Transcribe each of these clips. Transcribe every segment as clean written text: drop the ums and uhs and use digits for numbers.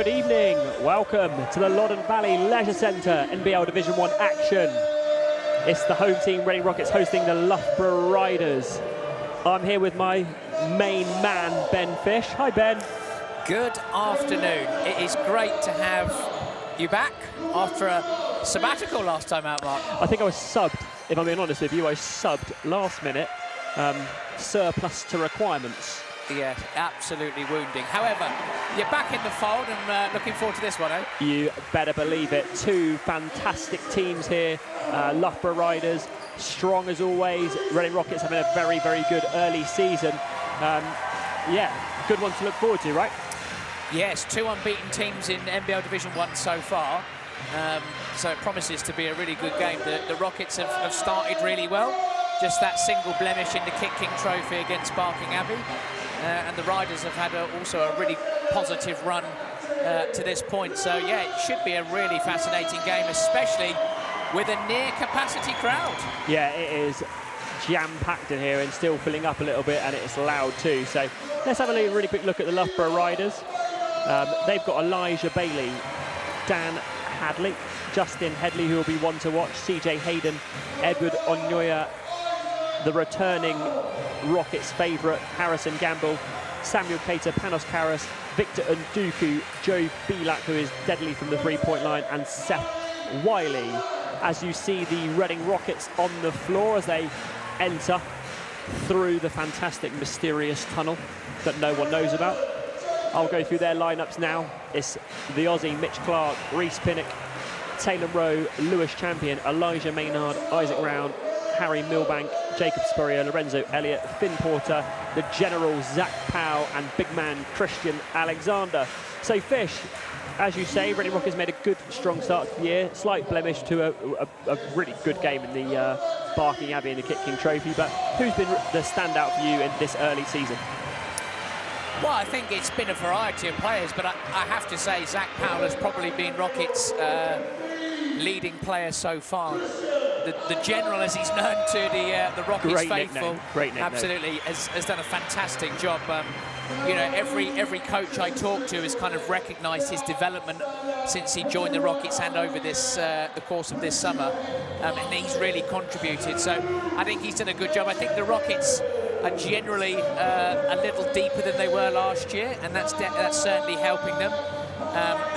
Good evening. Welcome to the Loddon Valley Leisure Centre NBL Division 1 action. It's the home team, Reading Rockets, hosting the Loughborough Riders. I'm here with my main man, Ben Fish. Hi, Ben. Good afternoon. It is great to have you back after a sabbatical last time out, Mark. I think I was subbed, if I'm being honest with you. I was subbed last minute, surplus to requirements. Yeah, absolutely wounding. However, you're back in the fold and looking forward to this one, eh? You better believe it. Two fantastic teams here. Loughborough Riders, strong as always. Reading Rockets having a very, very good early season. Yeah, good one to look forward to, right? Yes, two unbeaten teams in NBL Division 1 so far. So it promises to be a really good game. The Rockets have started really well. Just that single blemish in the Kit King Trophy against Barking Abbey. And the Riders have had also a really positive run to this point. So, yeah, it should be a really fascinating game, especially with a near-capacity crowd. Yeah, it is jam-packed in here and still filling up a little bit, and it's loud too. So let's have a really quick look at the Loughborough Riders. They've got Elijah Bailey, Dan Hadley, Justin Headley, who will be one to watch, CJ Hayden, Edward Onyoya, the returning Rockets favourite, Harrison Gamble, Samuel Cater, Panos Karras, Victor Nduku, Joe Belak, who is deadly from the three-point line, and Seth Wiley. As you see the Reading Rockets on the floor as they enter through the fantastic, mysterious tunnel that no one knows about. I'll go through their lineups now. It's the Aussie, Mitch Clark, Reece Pinnock, Taylor Rowe, Lewis Champion, Elijah Maynard, Isaac Round, Harry Milbank, Jacob Spurrier, Lorenzo Elliott, Finn Porter, the General Zach Powell, and big man Christian Alexander. So, Fish, as you say, Reading Rockets made a good, strong start to the year. Slight blemish to a really good game in the Barking Abbey in the Kit King Trophy. But who's been the standout for you in this early season? Well, I think it's been a variety of players, but I have to say Zach Powell has probably been Rockets' leading player so far. The General, as he's known to the Rockets Great faithful, nickname. Great nickname. Absolutely, has done a fantastic job. You know, every coach I talk to has kind of recognised his development since he joined the Rockets and over this the course of this summer, and he's really contributed. So I think he's done a good job. I think the Rockets are generally a little deeper than they were last year, and that's certainly helping them.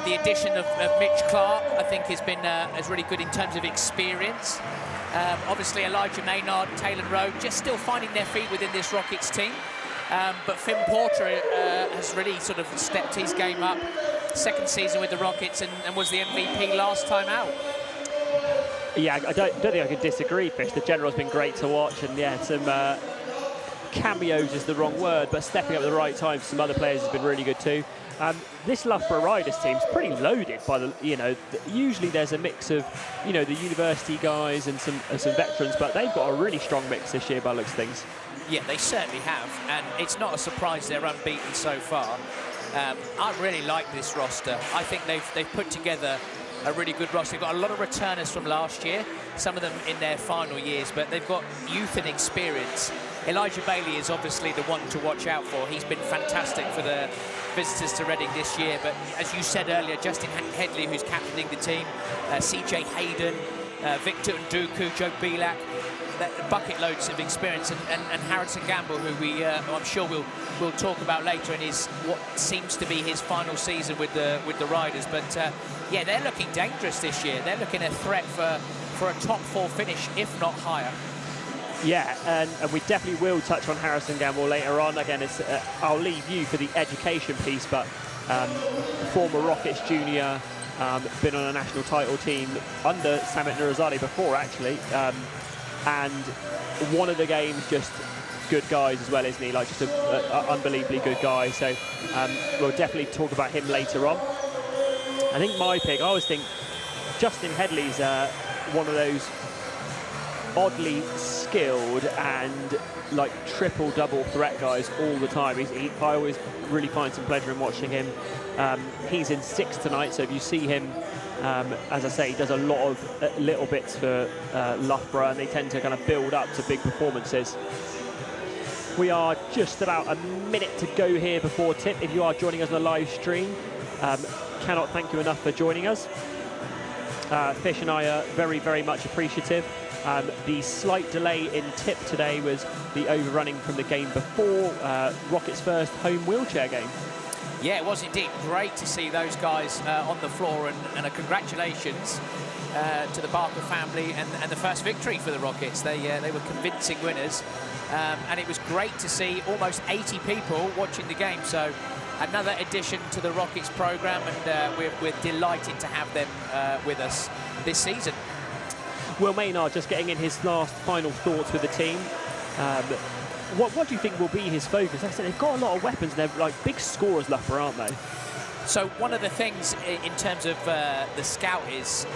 The addition of Mitch Clark, I think, has been really good in terms of experience. Obviously, Elijah Maynard, Taylor Rowe, just still finding their feet within this Rockets team. But Finn Porter has really sort of stepped his game up. Second season with the Rockets and was the MVP last time out. Yeah, I don't think I could disagree, Fish. The General's been great to watch, and yeah, some cameos is the wrong word, but stepping up at the right time for some other players has been really good too. This Loughborough Riders team's pretty loaded by the, usually there's a mix of, the university guys and some veterans, but they've got a really strong mix this year by the looks of things. Yeah, they certainly have, and it's not a surprise they're unbeaten so far. I really like this roster. I think they've put together a really good roster. They've got a lot of returners from last year, some of them in their final years, but they've got youth and experience. Elijah Bailey is obviously the one to watch out for. He's been fantastic for the visitors to Reading this year, but as you said earlier, Justin Headley, who's captaining the team, CJ Hayden, Victor Nduku, Joe Belak, bucket loads of experience, and Harrison Gamble, who I'm sure we'll talk about later in what seems to be his final season with the Riders. But yeah, they're looking dangerous this year. They're looking a threat for a top 4 finish, if not higher. Yeah, and we definitely will touch on Harrison Gamble later on. Again, I'll leave you for the education piece, but former Rockets junior, been on a national title team under Samit Nurazade before, actually. And one of the games, just good guys as well, isn't he? Like, just an unbelievably good guy. So we'll definitely talk about him later on. I think my pick, I always think Justin Headley's one of those oddly skilled and like triple-double threat guys all the time. I always really find some pleasure in watching him. He's in 6 tonight, so if you see him, as I say, he does a lot of little bits for Loughborough, and they tend to kind of build up to big performances. We are just about a minute to go here before tip. If you are joining us on the live stream, cannot thank you enough for joining us. Fish and I are very, very much appreciative. The slight delay in tip today was the overrunning from the game before Rocket's first home wheelchair game. Yeah, it was indeed great to see those guys on the floor, and a congratulations to the Barker family and the first victory for the Rockets. They were convincing winners, and it was great to see almost 80 people watching the game. So another addition to the Rockets program, and we're delighted to have them with us this season. Will Maynard just getting in his last final thoughts with the team. What do you think will be his focus? Like I said, they've got a lot of weapons. They're like big scorers, Loughborough, aren't they? So one of the things in terms of the scout is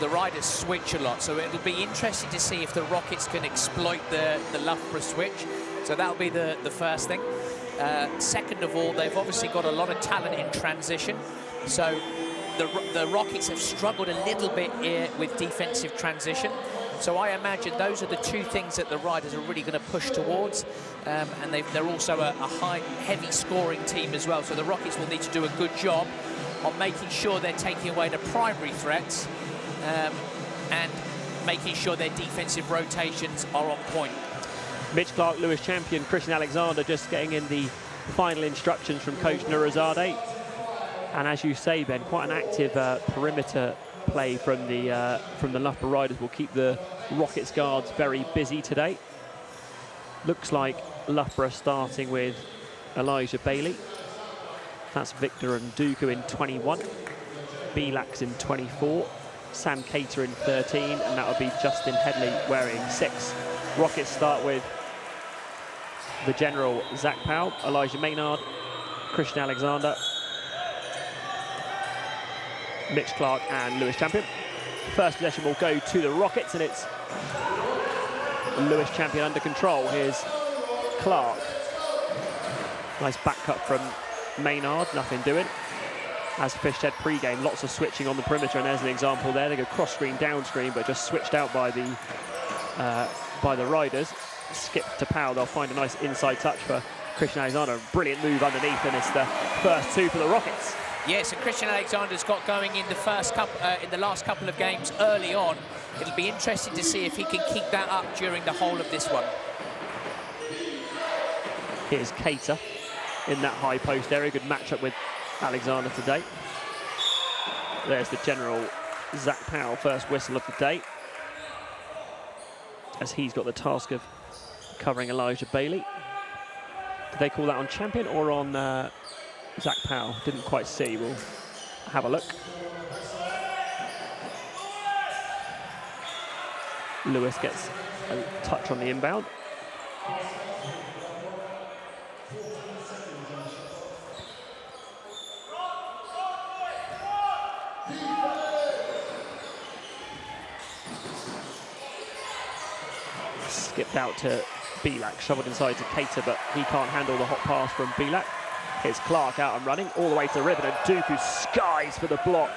the riders switch a lot. So it'll be interesting to see if the Rockets can exploit the Loughborough switch. So that'll be the first thing. Second of all, they've obviously got a lot of talent in transition. So the Rockets have struggled a little bit here with defensive transition. So I imagine those are the two things that the riders are really going to push towards. And they're also a heavy scoring team as well. So the Rockets will need to do a good job on making sure they're taking away the primary threats and making sure their defensive rotations are on point. Mitch Clark, Lewis champion, Christian Alexander just getting in the final instructions from coach Nurizadeh. And as you say, Ben, quite an active perimeter play from the Loughborough riders will keep the Rockets guards very busy today. Looks like Loughborough starting with Elijah Bailey. That's Victor and Nduku in 21. Belak's in 24. Sam Cater in 13. And that would be Justin Headley wearing 6. Rockets start with the general Zach Powell, Elijah Maynard, Christian Alexander, Mitch Clark and Lewis Champion. First possession will go to the Rockets, and it's Lewis Champion under control. Here's Clark. Nice back cut from Maynard, nothing doing. As Fish said pre-game, lots of switching on the perimeter, and there's an example there. They go cross screen, down screen, but just switched out by the riders. Skip to Powell, they'll find a nice inside touch for Christian Alexander. Brilliant move underneath, and it's the first 2 for the Rockets. Yes, and Christian Alexander's got going in the last couple of games early on. It'll be interesting to see if he can keep that up during the whole of this one. Here's Cater in that high post area. Good matchup with Alexander today. There's the general Zach Powell, first whistle of the day, as he's got the task of covering Elijah Bailey. Did they call that on Champion or on Zach Powell? Didn't quite see. We'll have a look. Lewis gets a touch on the inbound. Skipped out to Belak, shoveled inside to Cater, but he can't handle the hot pass from Belak. Here's Clark out and running all the way to the ribbon, and Nduku skies for the block.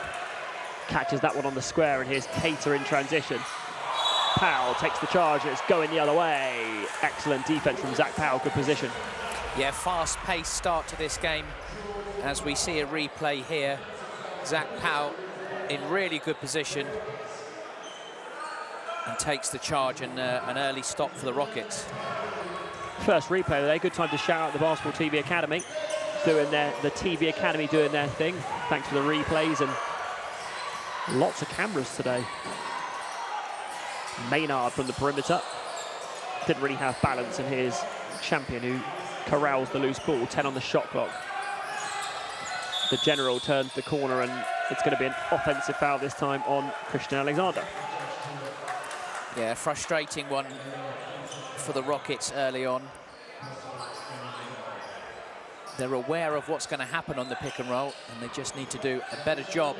Catches that one on the square, and here's Cater in transition. Powell takes the charge, and it's going the other way. Excellent defense from Zach Powell, good position. Yeah, fast-paced start to this game. As we see a replay here, Zach Powell in really good position and takes the charge, and an early stop for the Rockets. First replay today, good time to shout out the Basketball TV Academy. The TV Academy doing their thing. Thanks for the replays and lots of cameras today. Maynard from the perimeter. Didn't really have balance, and here's Champion, who corrals the loose ball. 10 on the shot clock. The general turns the corner, and it's going to be an offensive foul this time on Christian Alexander. Yeah, frustrating one for the Rockets early on. They're aware of what's going to happen on the pick and roll, and they just need to do a better job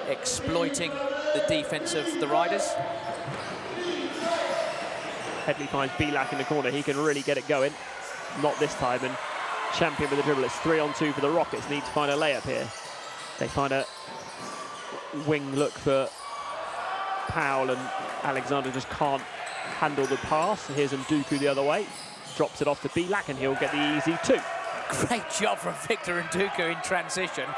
exploiting the defense of the riders. Headley finds Belak in the corner. He can really get it going. Not this time, and Champion with the dribble. It's 3-on-2 for the Rockets. Need to find a layup here. They find a wing look for Powell, and Alexander just can't handle the pass. Here's Nduku the other way. Drops it off to Belak, and he'll get the easy 2. Great job from Victor Nduku in transition.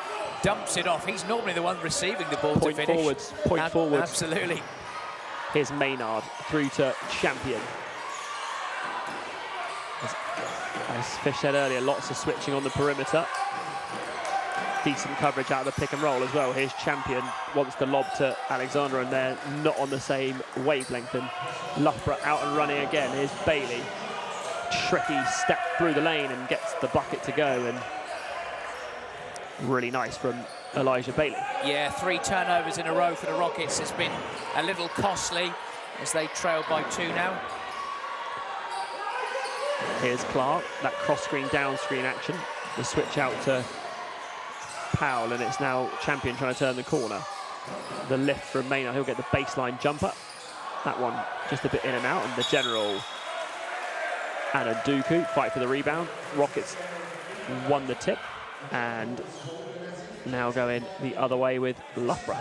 dumps it off. He's normally the one receiving the ball Point to finish. forwards, point forwards. Absolutely. Here's Maynard through to Champion. As Fish said earlier, lots of switching on the perimeter. Decent coverage out of the pick and roll as well. Here's Champion, wants the lob to Alexander, and they're not on the same wavelength. And Loughborough out and running again. Here's Bailey. Tricky step through the lane and gets the bucket to go. And really nice from Elijah Bailey. Yeah, 3 turnovers in a row for the Rockets has been a little costly as they trail by 2 now. Here's Clark, that cross-screen, down-screen action. The switch out to Powell, and it's now Champion trying to turn the corner. The lift from Maynard, he'll get the baseline jumper. That one just a bit in and out, and the general and Nduku fight for the rebound. Rockets won the tip, and now going the other way with Loughborough.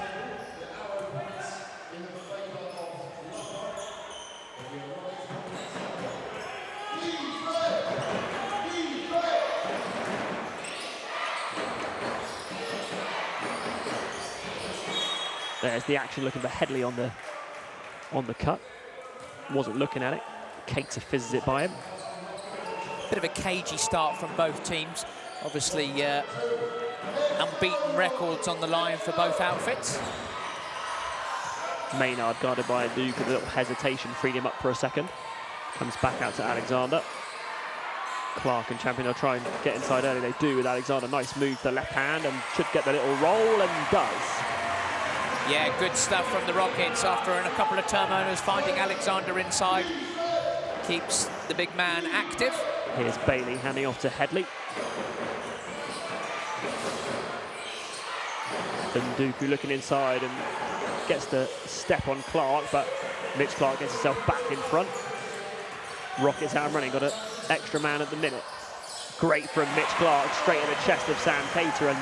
There's the action, looking for Headley on the cut. Wasn't looking at it. Cater fizzes it by him. Bit of a cagey start from both teams. Obviously, unbeaten records on the line for both outfits. Maynard guarded by Duke, a little hesitation, freed him up for a second. Comes back out to Alexander. Clark and Champion will try and get inside early. They do with Alexander. Nice move to the left hand and should get the little roll, and does. Yeah, good stuff from the Rockets after a couple of turnovers, finding Alexander inside. Keeps the big man active. Here's Bailey handing off to Headley. Nduku looking inside and gets the step on Clark, but Mitch Clark gets himself back in front. Rockets out and running, got an extra man at the minute. Great from Mitch Clark, straight in the chest of Sam Cater, and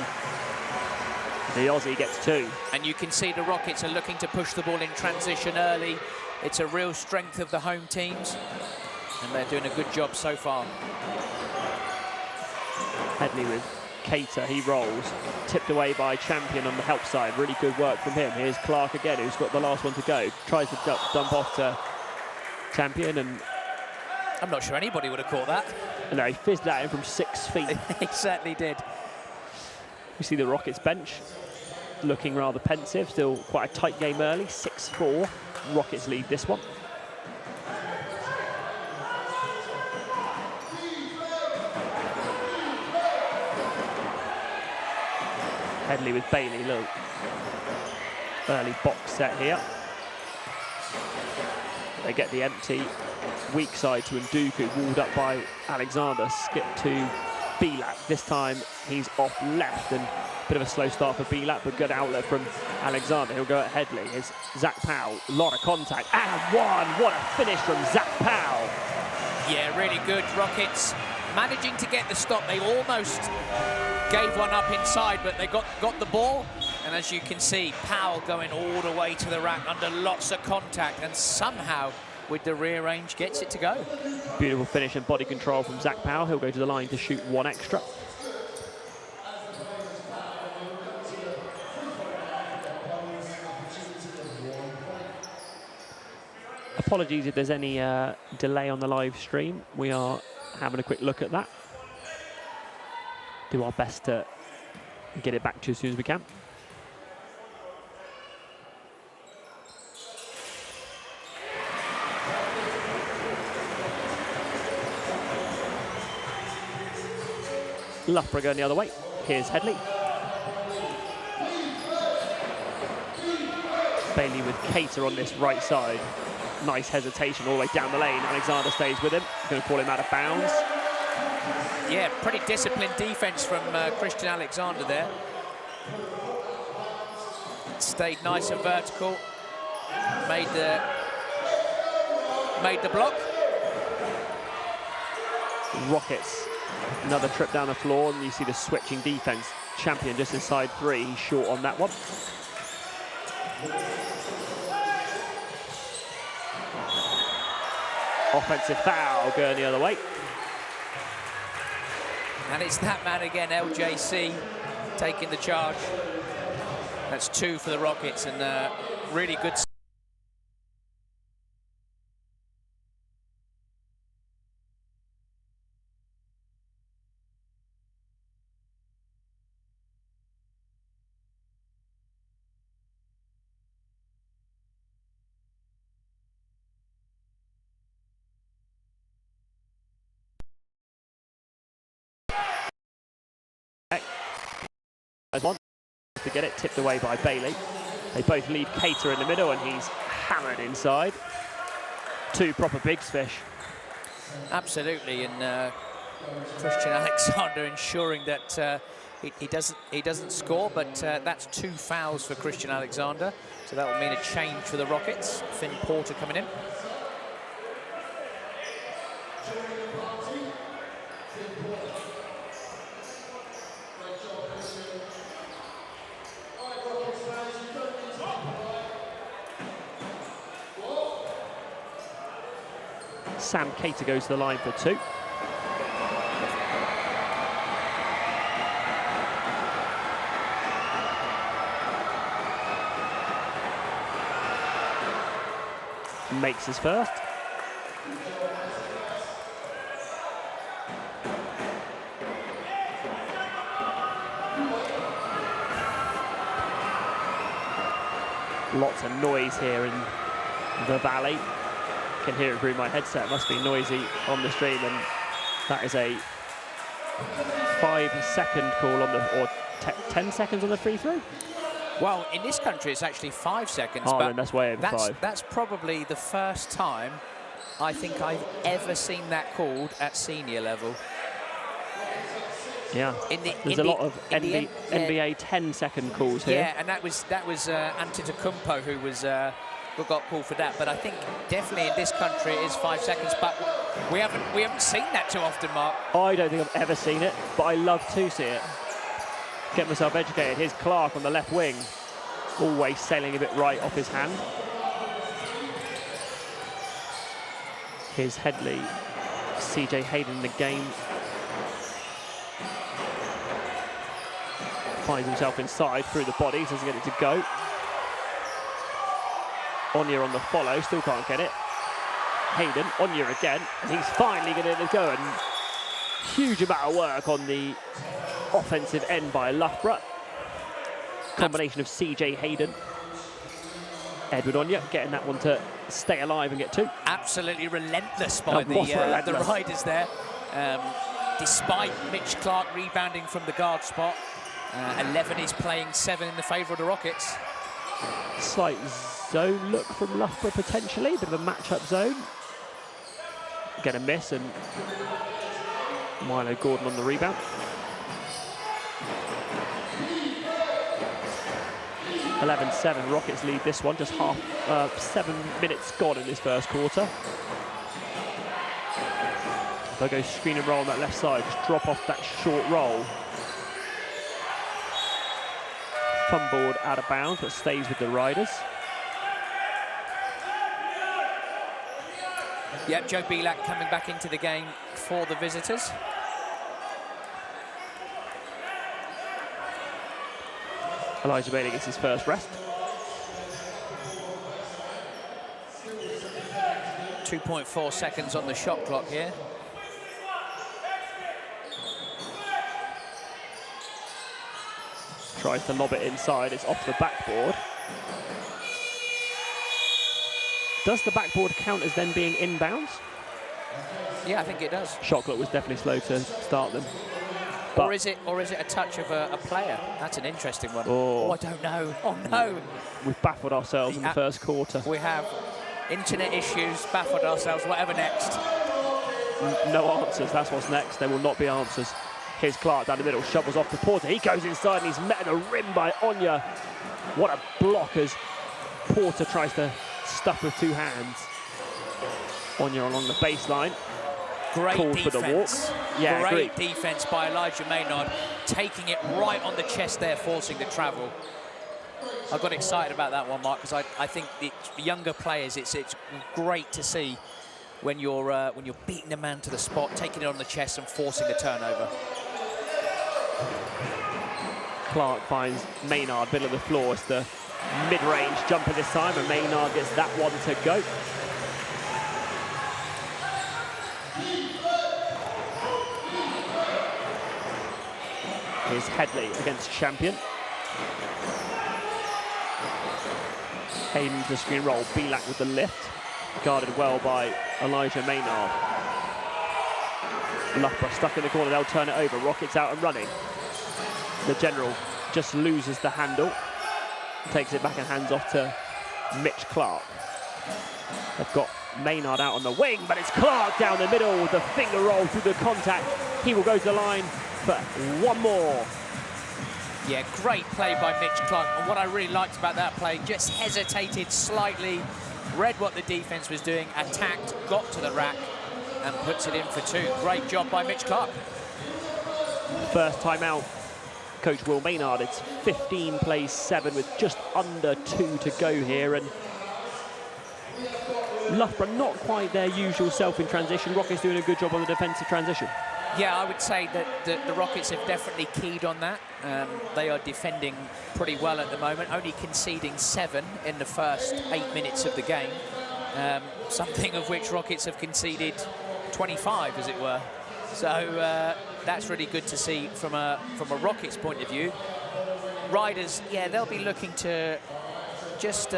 the Aussie gets 2. And you can see the Rockets are looking to push the ball in transition early. It's a real strength of the home teams, and they're doing a good job so far. Headley with Cater, he rolls, tipped away by Champion on the help side. Really good work from him. Here's Clark again, who's got the last one to go. Tries to dump off to Champion, and I'm not sure anybody would have caught that. No, he fizzed that in from 6 feet. He certainly did. We see the Rockets bench looking rather pensive. Still quite a tight game early. 6-4. Rockets lead this one. Headley with Bailey. Look, early box set here. They get the empty weak side to Nduku, walled up by Alexander. Skip to Belak. This time he's off left, and a bit of a slow start for Belak, but good outlet from Alexander. He'll go at Headley. Here's Zach Powell. A lot of contact, and one. What a finish from Zach Powell. Yeah, really good. Rockets managing to get the stop. They almost gave one up inside, but they got the ball. And as you can see, Powell going all the way to the rack under lots of contact, and somehow with the rear range gets it to go. Beautiful finish and body control from Zach Powell. He'll go to the line to shoot 1 extra. Apologies if there's any delay on the live stream. We are having a quick look at that. Do our best to get it back to you as soon as we can. Loughborough going the other way. Here's Headley. Bailey with Cater on this right side. Nice hesitation all the way down the lane. Alexander stays with him. Going to call him out of bounds. Yeah, pretty disciplined defense from Christian Alexander there. Stayed nice and vertical. Made the block. Rockets. Another trip down the floor, and you see the switching defense. Champion just inside 3. He's short on that one. Offensive foul going the other way. And it's that man again, LJC, taking the charge. That's 2 for the Rockets, and really good. One to get it tipped away by Bailey. They both leave Cater in the middle, and he's hammered inside. 2 proper bigs fish. Absolutely, and Christian Alexander ensuring that he doesn't score, but that's 2 fouls for Christian Alexander, so that will mean a change for the Rockets. Finn Porter coming in. Sam Cater goes to the line for 2. Makes his first. Lots of noise here in the valley. Can hear it through my headset. It must be noisy on the stream, and that is a 5-second call on the, or 10 seconds on the free throw. Well, in this country, it's actually 5 seconds. Oh, but then that's way over 5. That's probably the first time I think I've ever seen that called at senior level. Yeah, there's a lot of NBA 10-second calls here. Yeah, and that was Antetokounmpo who got called for that. But I think definitely in this country it is 5 seconds. But we haven't seen that too often, Mark. I don't think I've ever seen it, but I love to see it. Get myself educated. Here's Clark on the left wing, always sailing a bit right off his hand. Here's Headley, CJ Hayden in the game. Finds himself inside through the bodies, doesn't get it to go. Onya on the follow, still can't get it. Hayden, Onya again, and he's finally getting it to go. And huge amount of work on the offensive end by Loughborough. Combination of CJ Hayden, Edward Onya, getting that one to stay alive and get 2. Absolutely relentless by the Riders there. Despite Mitch Clark rebounding from the guard spot, 11 is playing 7 in the favour of the Rockets. Slight zone look from Loughborough potentially, bit of a match-up zone. Get a miss, and Milo Gordon on the rebound. 11-7, Rockets lead this one, just 7 minutes gone in this first quarter. They'll go screen and roll on that left side, just drop off that short roll. Fumbled out of bounds, but stays with the Riders. Yep, Joe Belak coming back into the game for the visitors. Elijah Bailey gets his first rest. 2.4 seconds on the shot clock here. Tries to lob it inside, it's off the backboard. Does the backboard count as then being inbounds? Yeah, I think it does. Shot clock was definitely slow to start them. But or is it a touch of a player? That's an interesting one. Oh, I don't know. Oh no. We've baffled ourselves in the first quarter. We have internet issues, baffled ourselves, whatever next. No answers, that's what's next. There will not be answers. Here's Clark down the middle, shovels off to Porter. He goes inside and he's met at the rim by Onya. What a block as Porter tries to stuff with 2 hands. Onya along the baseline. Great called defense. For the walk. Yeah, great defense by Elijah Maynard, taking it right on the chest there, forcing the travel. I got excited about that one, Mark, because I think the younger players, it's great to see when you're beating the man to the spot, taking it on the chest and forcing the turnover. Clark finds Maynard, middle of the floor. It's the mid-range jumper this time, and Maynard gets that one to go. Here's Headley against Champion. Hayden to the screen roll, Belak with the lift. Guarded well by Elijah Maynard. Loughborough stuck in the corner, they'll turn it over. Rockets out and running. The general just loses the handle. Takes it back and hands off to Mitch Clark. They've got Maynard out on the wing, but it's Clark down the middle with the finger roll through the contact. He will go to the line for one more. Yeah, great play by Mitch Clark. And what I really liked about that play, just hesitated slightly, read what the defense was doing, attacked, got to the rack, and puts it in for two. Great job by Mitch Clark. First time out, Coach Will Maynard. It's 15 plays 7 with just under 2 to go here. And Loughborough not quite their usual self in transition. Rockets doing a good job on the defensive transition. Yeah, I would say that the Rockets have definitely keyed on that. They are defending pretty well at the moment, only conceding 7 in the first 8 minutes of the game. Something of which Rockets have conceded 25, as it were. So that's really good to see from a Rockets point of view. Riders, yeah, they'll be looking to just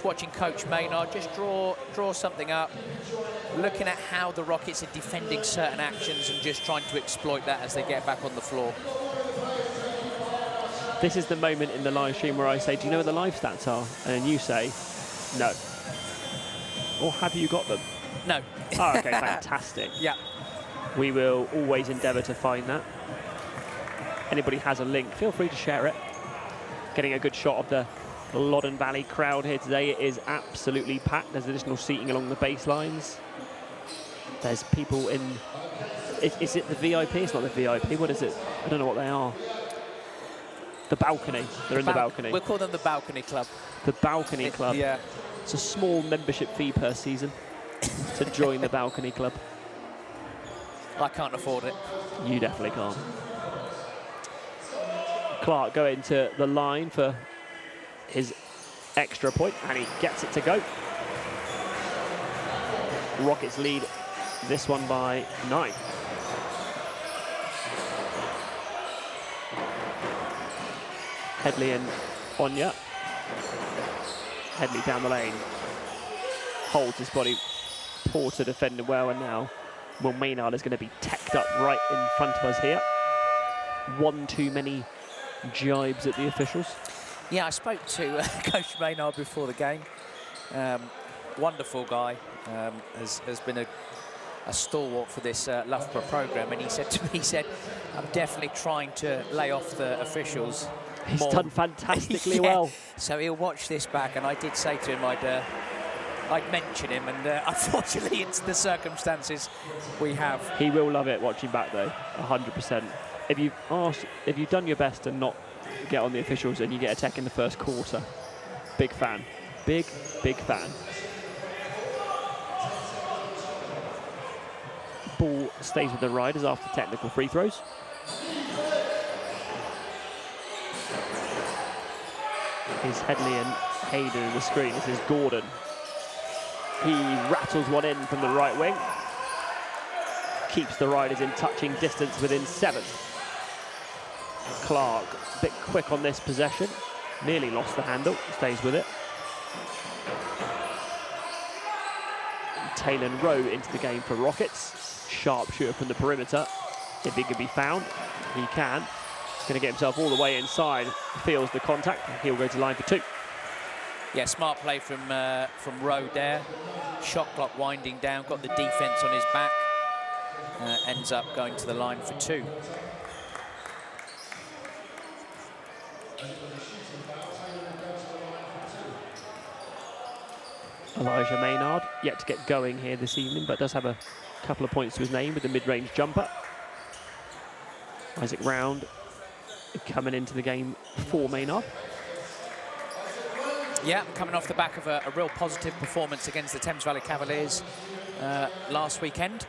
watching Coach Maynard just draw something up, looking at how the Rockets are defending certain actions and just trying to exploit that as they get back on the floor. This is the moment in the live stream where I say, do you know what the live stats are? And you say, no. Or have you got them? No. Oh, okay, fantastic. Yeah. We will always endeavour to find that. Anybody has a link, feel free to share it. Getting a good shot of the Loddon Valley crowd here today. It is absolutely packed. There's additional seating along the baselines. There's people in... Is it the VIP? It's not the VIP. What is it? I don't know what they are. The balcony. They're in the balcony. We'll call them the Balcony Club. The Balcony Club. Yeah. It's a small membership fee per season to join the Balcony Club. I can't afford it. You definitely can't. Clark going to the line for his extra point, and he gets it to go. Rockets lead this one by 9. Headley and Onya. Headley down the lane. Holds his body. Porter defending well, and now Will Maynard is going to be teched up right in front of us here. One too many jibes at the officials. Yeah, I spoke to Coach Maynard before the game. Wonderful guy. Has been a stalwart for this Loughborough programme, and he said to me, he said, I'm definitely trying to lay off the officials. He's done fantastically well. So he'll watch this back, and I did say to him I'd mention him, and unfortunately it's the circumstances we have. He will love it watching back though, 100%. If you've done your best to not get on the officials and you get a tech in the first quarter, big fan. Big fan. Ball stays with the Riders after technical free throws. Here's Headley and Hayden in the screen. This is Gordon. He rattles one in from the right wing. Keeps the Riders in touching distance within 7. Clark, a bit quick on this possession. Nearly lost the handle, stays with it. Taylor Rowe into the game for Rockets. Sharpshooter from the perimeter. If he can be found, he can. He's going to get himself all the way inside. Feels the contact. He'll go to line for 2. Yeah, smart play from Rowe there. Shot clock winding down, got the defense on his back. Ends up going to the line for 2. Elijah Maynard yet to get going here this evening, but does have a couple of points to his name with the mid-range jumper. Isaac Round coming into the game for Maynard. Yeah, coming off the back of a real positive performance against the Thames Valley Cavaliers last weekend.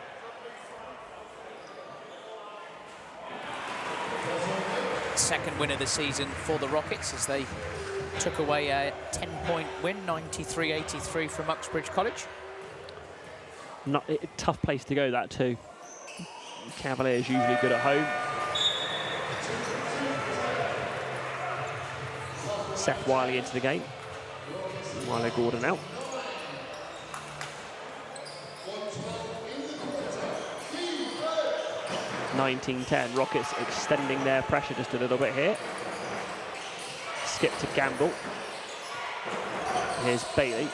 second win of the season for the Rockets as they took away a 10-point win, 93-83 from Uxbridge College. Tough place to go, that too. Cavaliers usually good at home. Seth Wiley into the game. Wiley Gordon out. (19-10). Rockets extending their pressure just a little bit here. Skip to Gamble. Here's Bailey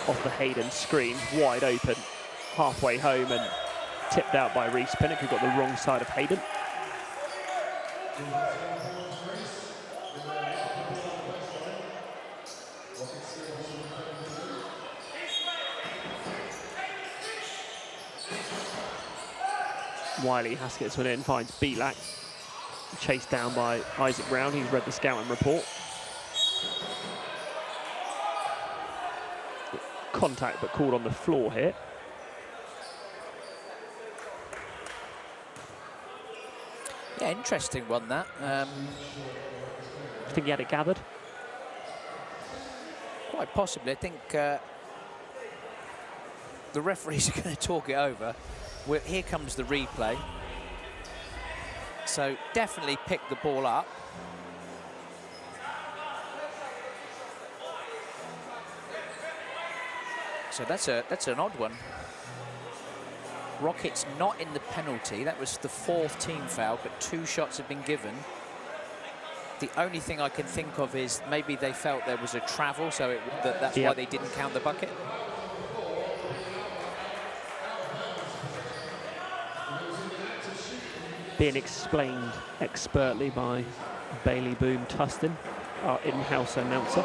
off the Hayden screen, wide open, halfway home and tipped out by Reece Pinnock, who got the wrong side of Hayden. Wiley Haskett one in, finds Belak, chased down by Isaac Brown. He's read the scouting report. Contact, but called on the floor here. Yeah, interesting one, that. I think he had it gathered. Quite possibly. I think the referees are going to talk it over. Here comes the replay. So definitely pick the ball up. So that's an odd one. Rockets not in the penalty. That was the 4th team foul, but 2 shots have been given. The only thing I can think of is maybe they felt there was a travel, so that's why they didn't count the bucket. Being explained expertly by Bailey Boom Tustin, our in-house announcer.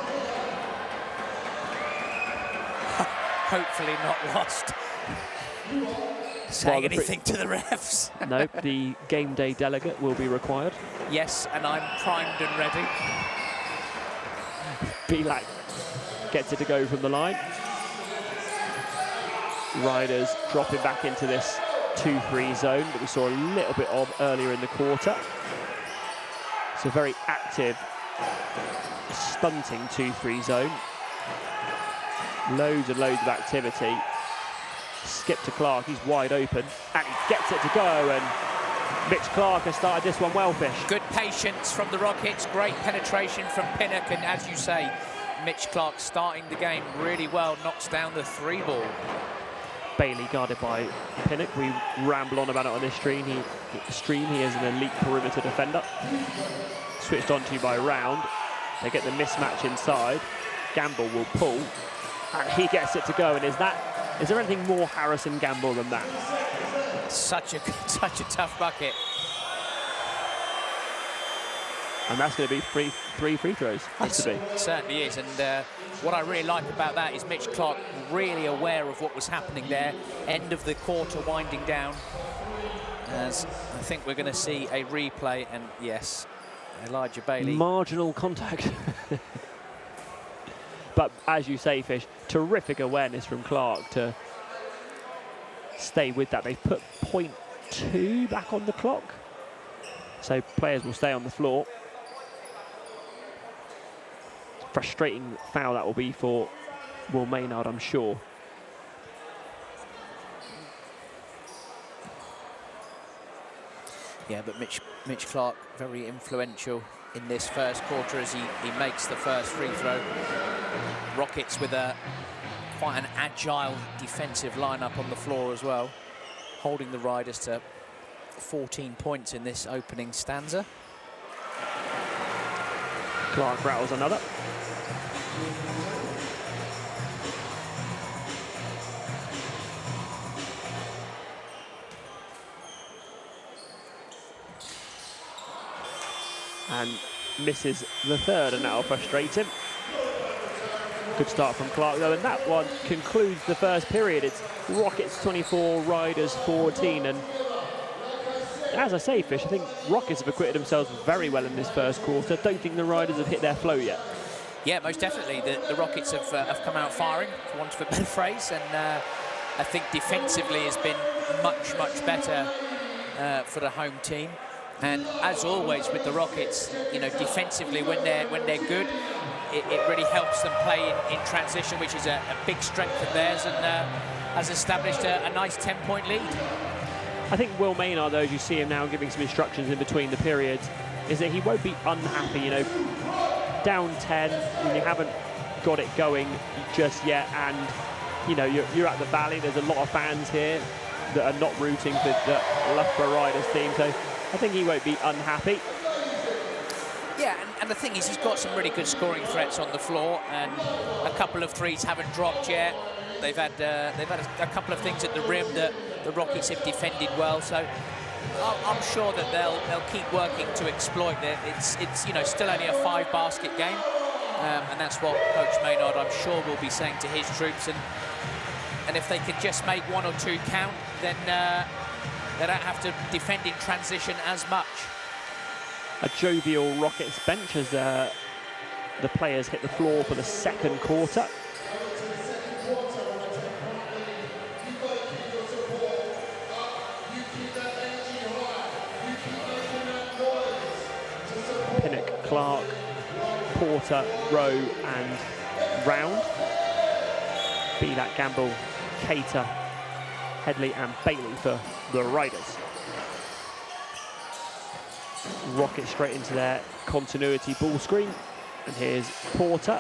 Hopefully not lost. Saying anything to the refs. No, the game day delegate will be required. Yes, and I'm primed and ready. Belak gets it to go from the line. Riders dropping back into this 2-3 zone that we saw a little bit of earlier in the quarter. It's a very active, stunting 2-3 zone. Loads and loads of activity. Skip to Clark, he's wide open, and he gets it to go, and Mitch Clark has started this one well, Fish. Good patience from the Rockets, great penetration from Pinnock, and as you say, Mitch Clark starting the game really well, knocks down the 3 ball. Bailey guarded by Pinnock. We ramble on about it on this stream. He is an elite perimeter defender. Switched on to by Round. They get the mismatch inside. Gamble will pull, and he gets it to go. And is there anything more Harrison Gamble than that? Such a tough bucket. And that's going to be 3 free throws. Has to be. It certainly is. And what I really like about that is Mitch Clark really aware of what was happening there. End of the quarter winding down. As I think we're going to see a replay. And yes, Elijah Bailey. Marginal contact. But as you say, Fish, terrific awareness from Clark to stay with that. They've put 0.2 back on the clock. So players will stay on the floor. Frustrating foul that will be for Will Maynard, I'm sure. Yeah, but Mitch Clark very influential in this first quarter as he makes the first free throw. Rockets with quite an agile defensive lineup on the floor as well, holding the Riders to 14 points in this opening stanza. Clark rattles another. And misses the third, and that'll frustrate him. Good start from Clark, though, and that one concludes the first period. It's Rockets 24, Riders 14, and as I say, Fish, I think Rockets have acquitted themselves very well in this first quarter. Don't think the Riders have hit their flow yet. Yeah, most definitely. The Rockets have come out firing, for want of a better phrase, and I think defensively has been much, much better for the home team. And as always with the Rockets, you know, defensively when they're good, it really helps them play in transition, which is a big strength of theirs, and has established a nice 10-point lead. I think Will Maynard, though, as you see him now giving some instructions in between the periods, is that he won't be unhappy, you know, down 10 when you haven't got it going just yet, and, you know, you're at the Valley. There's a lot of fans here that are not rooting for the Loughborough Riders team, so I think he won't be unhappy. Yeah, and the thing is, he's got some really good scoring threats on the floor, and a couple of threes haven't dropped yet. They've had a couple of things at the rim that the Rockets have defended well, so I'm sure that they'll keep working to exploit it. It's you know, still only a 5-basket game, and that's what Coach Maynard, I'm sure, will be saying to his troops. And if they can just make 1 or 2 count, then they don't have to defend in transition as much. A jovial Rockets bench as the players hit the floor for the second quarter. Pinnock, Clark, Porter, Rowe and Round. Belak, Gamble, Cater, Headley and Bailey for the Riders. Rocket straight into their continuity ball screen. And here's Porter.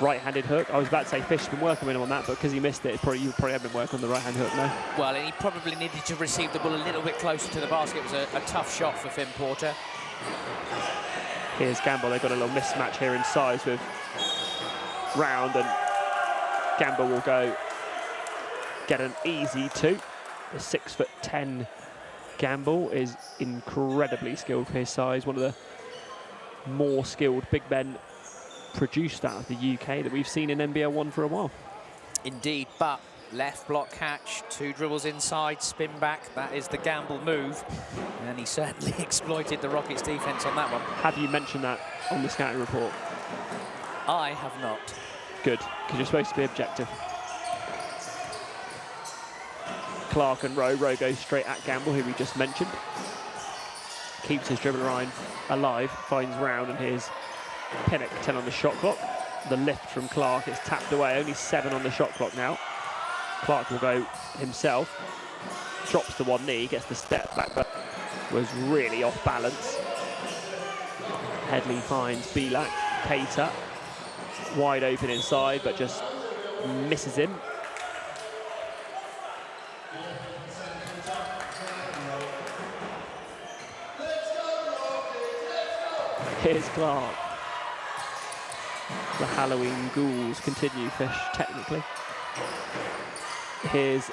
Right-handed hook. I was about to say Fish's been working with him on that, but because he missed it, you probably have been working on the right-hand hook, no? Well, and he probably needed to receive the ball a little bit closer to the basket. It was a tough shot for Finn Porter. Here's Gamble. They've got a little mismatch here in size with Round, and Gamble will go get an easy 2. The 6'10" Gamble is incredibly skilled for his size. One of the more skilled big men produced out of the UK that we've seen in NBL1 for a while. Indeed, but left block catch, 2 dribbles inside, spin back. That is the Gamble move, and he certainly exploited the Rockets defense on that one. Have you mentioned that on the scouting report? I have not. Good, because you're supposed to be objective. Clark and Rowe. Rowe goes straight at Gamble, who we just mentioned. Keeps his dribble line alive, finds Round, and here's Pinnock, 10 on the shot clock. The lift from Clark is tapped away, only 7 on the shot clock now. Clark will go himself, drops to one knee, gets the step back, but was really off balance. Headley finds Belak, Cater, wide open inside, but just misses him. Here's Clark. The Halloween ghouls continue, Fish, technically. Here's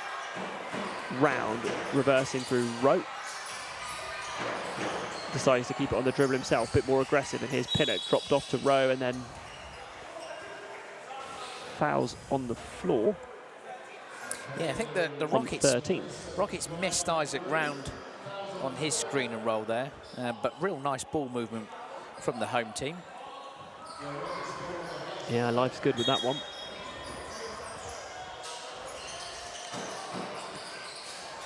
Round, reversing through Rowe. Decides to keep it on the dribble himself, a bit more aggressive, and here's Pinnock, dropped off to Rowe, and then fouls on the floor. Yeah, I think the Rockets missed Isaac Round on his screen and roll there, but real nice ball movement from the home team. Yeah, life's good with that one.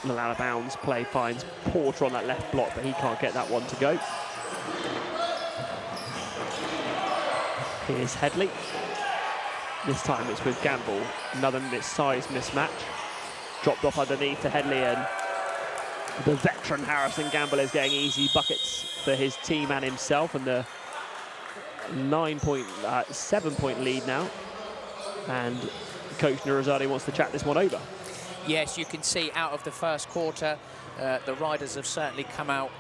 Little out of bounds play finds Porter on that left block, but he can't get that one to go. Here's Headley. This time it's with Gamble. Another size mismatch. Dropped off underneath to Headley, and the veteran Harrison Gamble is getting easy buckets for his team and himself, and the 7-point lead now. And Coach Nurazade wants to chat this one over. Yes, you can see out of the first quarter, the Riders have certainly come out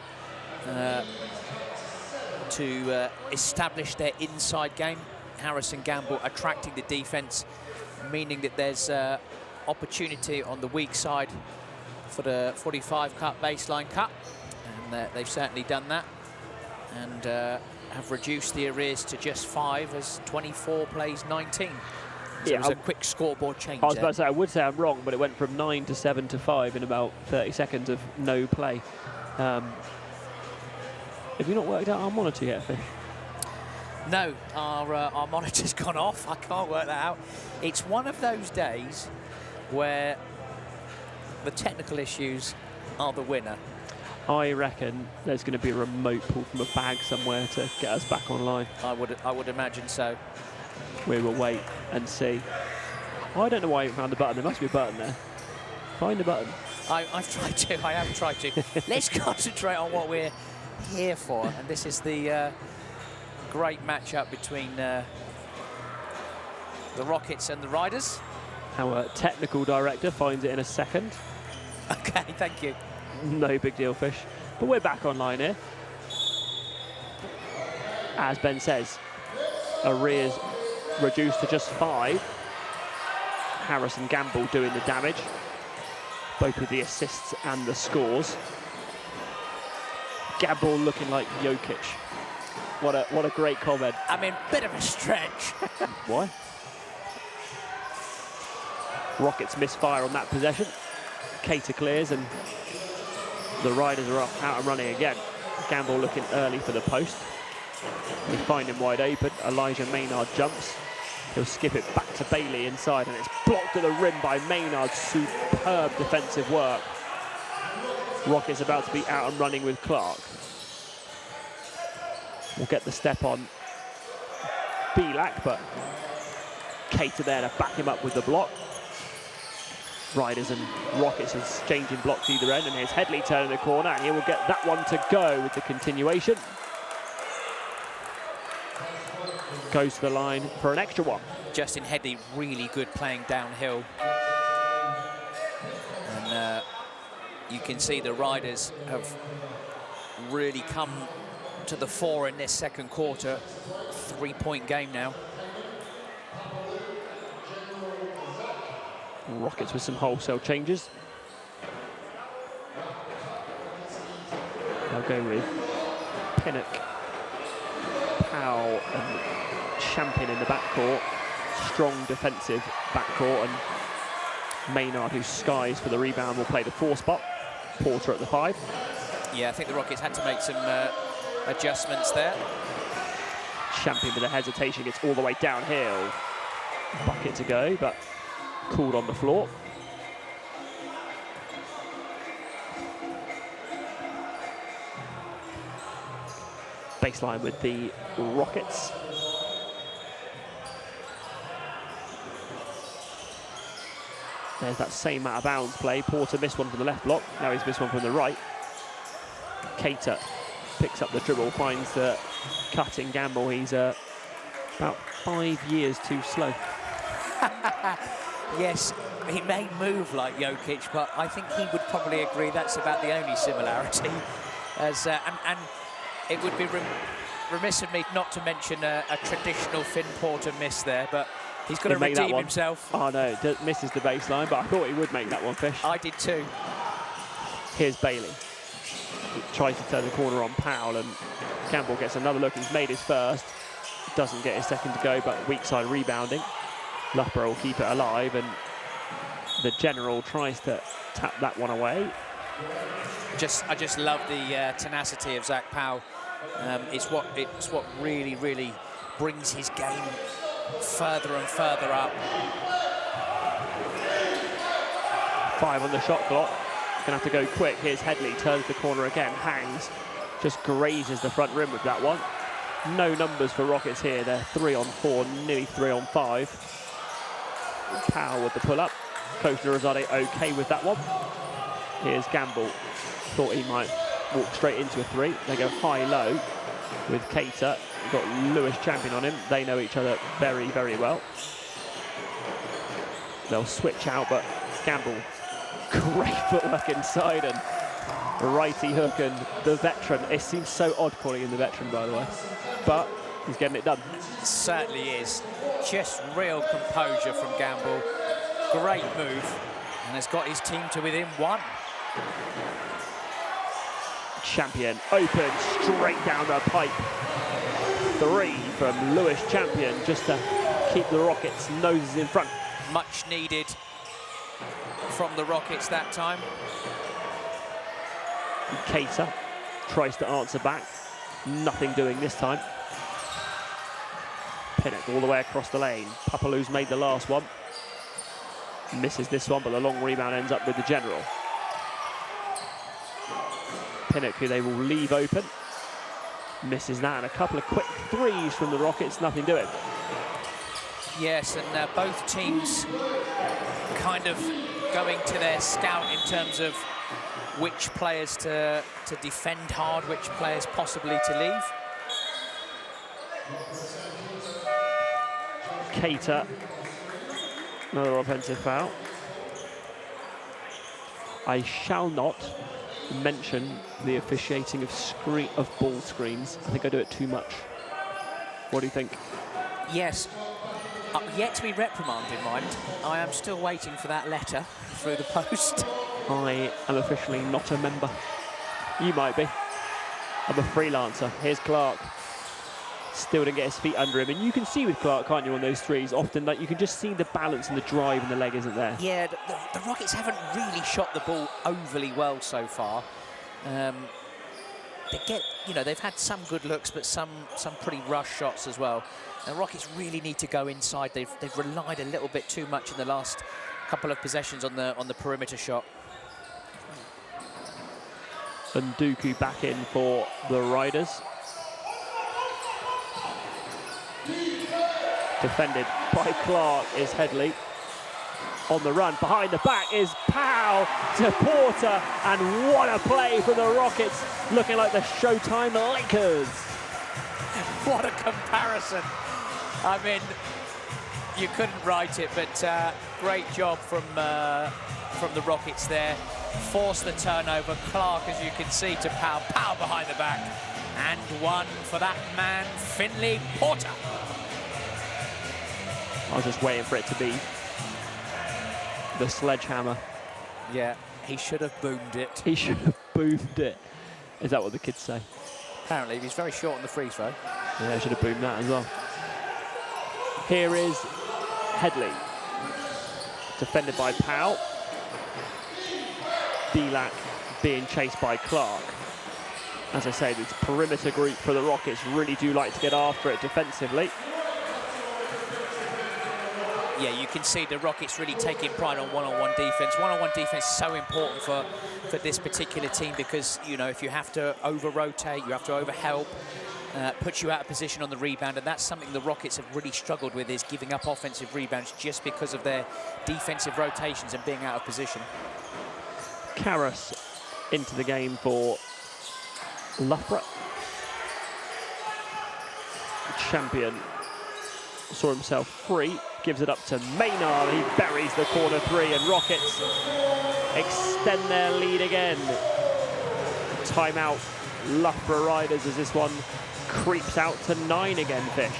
to establish their inside game. Harrison Gamble attracting the defense, meaning that there's opportunity on the weak side for the 45 cut baseline cut, and they've certainly done that, and have reduced the arrears to just 5 as 24 plays 19. So yeah, it was a quick scoreboard change. I was about to say, I would say I'm wrong, but it went from 9 to 7 to 5 in about 30 seconds of no play. Have you not worked out our monitor yet, Fish? No, our monitor's gone off. I can't work that out. It's one of those days where the technical issues are the winner. I reckon there's going to be a remote pull from a bag somewhere to get us back online. I would imagine so. We will wait and see. I don't know why I haven't found the button. There must be a button there. Find the button. I've tried to. I have tried to. Let's concentrate on what we're here for. And this is the great matchup between the Rockets and the Riders. Our technical director finds it in a second. Okay, thank you. No big deal, Fish. But we're back online here. As Ben says, arrears reduced to just 5. Harris and Gamble doing the damage, both with the assists and the scores. Gamble looking like Jokic. What a great comment. I mean, bit of a stretch. Why? Rockets misfire on that possession. Cater clears and the Riders are out and running again. Gamble looking early for the post. They find him wide open. Elijah Maynard jumps. He'll skip it back to Bailey inside, and it's blocked at the rim by Maynard. Superb defensive work. Rockets about to be out and running with Clark. We'll get the step on Belak, but Cater there to back him up with the block. Riders and Rockets exchanging blocks either end, and here's Headley turning the corner, and he will get that one to go with the continuation. Goes to the line for an extra one. Justin Headley really good playing downhill. And you can see the Riders have really come to the fore in this second quarter. 3-point game now. Rockets with some wholesale changes. They'll go with Pinnock, Powell and Champion in the backcourt. Strong defensive backcourt, and Maynard, who skies for the rebound, will play the 4 spot. Porter at the 5. Yeah, I think the Rockets had to make some adjustments there. Champion with a hesitation gets all the way downhill. Bucket to go, but called on the floor. Baseline with the Rockets. There's that same out of bounds play. Porter missed one from the left block. Now he's missed one from the right. Cater picks up the dribble, finds the cutting Gamble. He's about 5 years too slow. Yes, he may move like Jokic, but I think he would probably agree that's about the only similarity. As and it would be remiss of me not to mention a traditional Finn Porter miss there, but he's got to redeem himself. Oh no, misses the baseline, but I thought he would make that one, Fish. I did too. Here's Bailey. He tries to turn the corner on Powell, and Campbell gets another look. He's made his first. Doesn't get his second to go, but weak side rebounding. Loughborough will keep it alive, and the general tries to tap that one away. I just love the tenacity of Zach Powell. It's what really brings his game further and further up. 5 on the shot clock. Gonna have to go quick. Here's Headley, turns the corner again, hangs, just grazes the front rim with that one. No numbers for Rockets here. They're 3 on 4, nearly 3 on 5. Powell with the pull-up. Coach Nurizadeh okay with that one. Here's Gamble. Thought he might walk straight into a 3. They go high-low with Cater. We've got Lewis Champion on him. They know each other very, very well. They'll switch out, but Gamble, great footwork inside, and righty hook, and the veteran. It seems so odd calling him the veteran, by the way, but he's getting it done. It certainly is. Just real composure from Gamble. Great move, and has got his team to within 1. Champion open straight down the pipe. 3 from Lewis Champion, just to keep the Rockets' noses in front. Much needed from the Rockets that time. Cater tries to answer back. Nothing doing this time. Pinnock all the way across the lane. Papalou's made the last one. Misses this one, but the long rebound ends up with the general. Pinnock, who they will leave open. Misses that, and a couple of quick threes from the Rockets, nothing doing. Yes, and both teams kind of going to their scout in terms of which players to defend hard, which players possibly to leave. Cater, another offensive foul. I shall not mention the officiating of ball screens. I think I do it too much. What do you think? Yes, yet to be reprimanded, mind. I am still waiting for that letter through the post. I am officially not a member. You might be. I'm a freelancer. Here's Clark. Still didn't get his feet under him, and you can see with Clark, can't you, on those threes, often that you can just see the balance and the drive and the leg isn't there. Yeah, the Rockets haven't really shot the ball overly well so far. They get, you know, they've had some good looks, but some pretty rush shots as well. The Rockets really need to go inside. They've relied a little bit too much in the last couple of possessions on the perimeter shot. And Dooku back in for the Riders. Defended by Clark is Headley. On the run, behind the back is Powell to Porter, and what a play from the Rockets, looking like the Showtime Lakers. What a comparison. I mean, you couldn't write it, but great job from the Rockets there. Forced the turnover. Clark, as you can see, to Powell. Powell behind the back. And one for that man, Finley Porter. I was just waiting for it to be the sledgehammer. Yeah, he should have boomed it. He should have boomed it. Is that what the kids say? Apparently, he's very short on the free throw. Yeah, I should have boomed that as well. Here is Headley. Defended by Powell. Belak being chased by Clark. As I say, this perimeter group for the Rockets really do like to get after it defensively. Yeah, you can see the Rockets really taking pride on one-on-one defense. One-on-one defense is so important for this particular team because, you know, if you have to over-rotate, you have to over-help, puts you out of position on the rebound, and that's something the Rockets have really struggled with, is giving up offensive rebounds just because of their defensive rotations and being out of position. Karras into the game for Loughborough. Champion saw himself free, gives it up to Maynard. He buries the corner three, and Rockets extend their lead again. Timeout, Loughborough Riders, as this one creeps out to 9 again, Fish.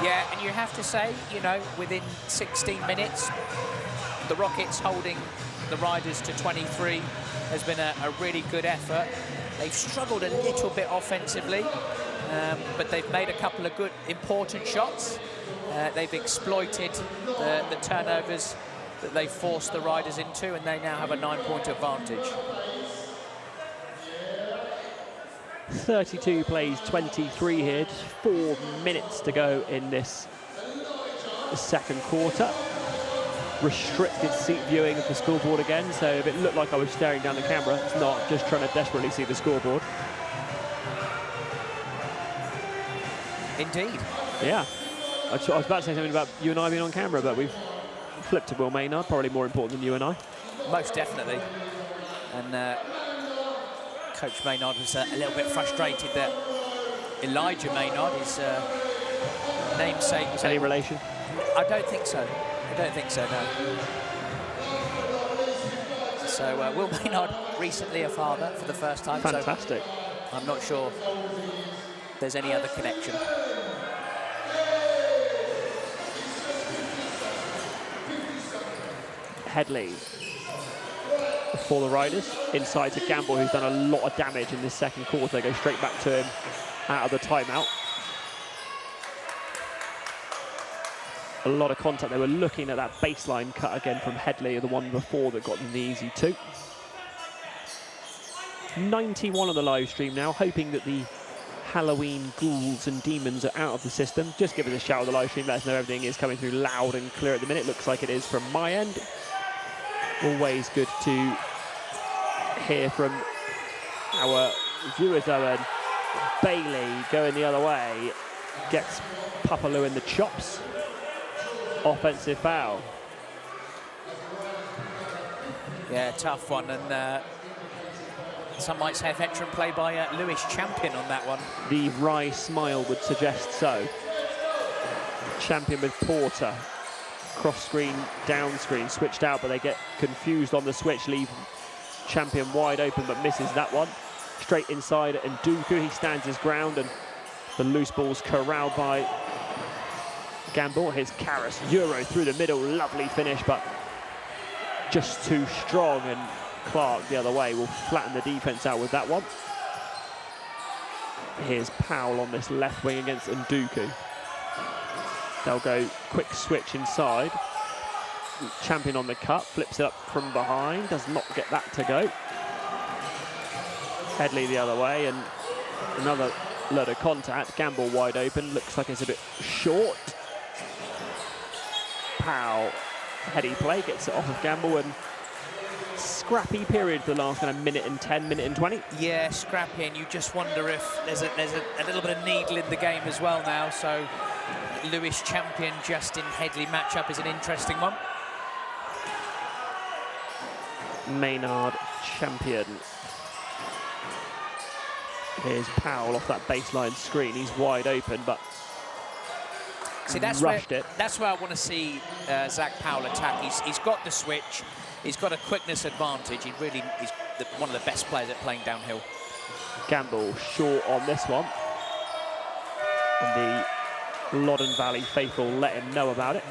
Yeah, and you have to say, you know, within 16 minutes, the Rockets holding the Riders to 23 has been a really good effort. They've struggled a little bit offensively, but they've made a couple of good, important shots. They've exploited the turnovers that they forced the Riders into, and they now have a 9-point advantage. 32 plays 23 here, just 4 minutes to go in this second quarter. Restricted seat viewing of the scoreboard again, so if it looked like I was staring down the camera, it's not, just trying to desperately see the scoreboard. Indeed. Yeah. I was about to say something about you and I being on camera, but we've flipped to Will Maynard, probably more important than you and I. Most definitely. And Coach Maynard was a little bit frustrated that Elijah Maynard, his namesake... Any relation? I don't think so. I don't think so, no. So Will Maynard, recently a father for the first time. Fantastic. So I'm not sure there's any other connection. Headley for the Riders, inside to Gamble, who's done a lot of damage in this second quarter. They go straight back to him out of the timeout. A lot of contact. They were looking at that baseline cut again from Headley, the one before that got them the easy 2. 91 on the live stream now, hoping that the Halloween ghouls and demons are out of the system. Just give us a shout on the live stream, let us know everything is coming through loud and clear at the minute. Looks like it is from my end. Always good to hear from Our viewers, Owen, Bailey going the other way, gets Papalou in the chops. Offensive foul. Yeah, tough one, and some might say veteran play by Lewis Champion on that one. The wry smile would suggest so. Champion with Porter. Cross screen, down screen, switched out, but they get confused on the switch, leave Champion wide open, but misses that one. Straight inside, and Nduku, he stands his ground, and the loose ball's corralled by Gamble. Here's Karras, Euro through the middle, lovely finish, but just too strong, and Clark the other way will flatten the defense out with that one. Here's Powell on this left wing against Nduku. They'll go quick switch inside. Champion on the cut, flips it up from behind, does not get that to go. Headley the other way, and another load of contact. Gamble wide open, looks like it's a bit short. Powell, heady play, gets it off of Gamble, and scrappy period for the last kind of minute and 10, minute and 20. Yeah, scrappy, and you just wonder if there's a little bit of needle in the game as well now, so Lewis Champion, Justin Headley matchup is an interesting one. Maynard Champion. Here's Powell off that baseline screen. He's wide open, but see, that's rushed it. That's where I want to see Zach Powell attack. He's got the switch. He's got a quickness advantage. He's one of the best players at playing downhill. Gamble short on this one. And the Loddon Valley faithful let him know about it.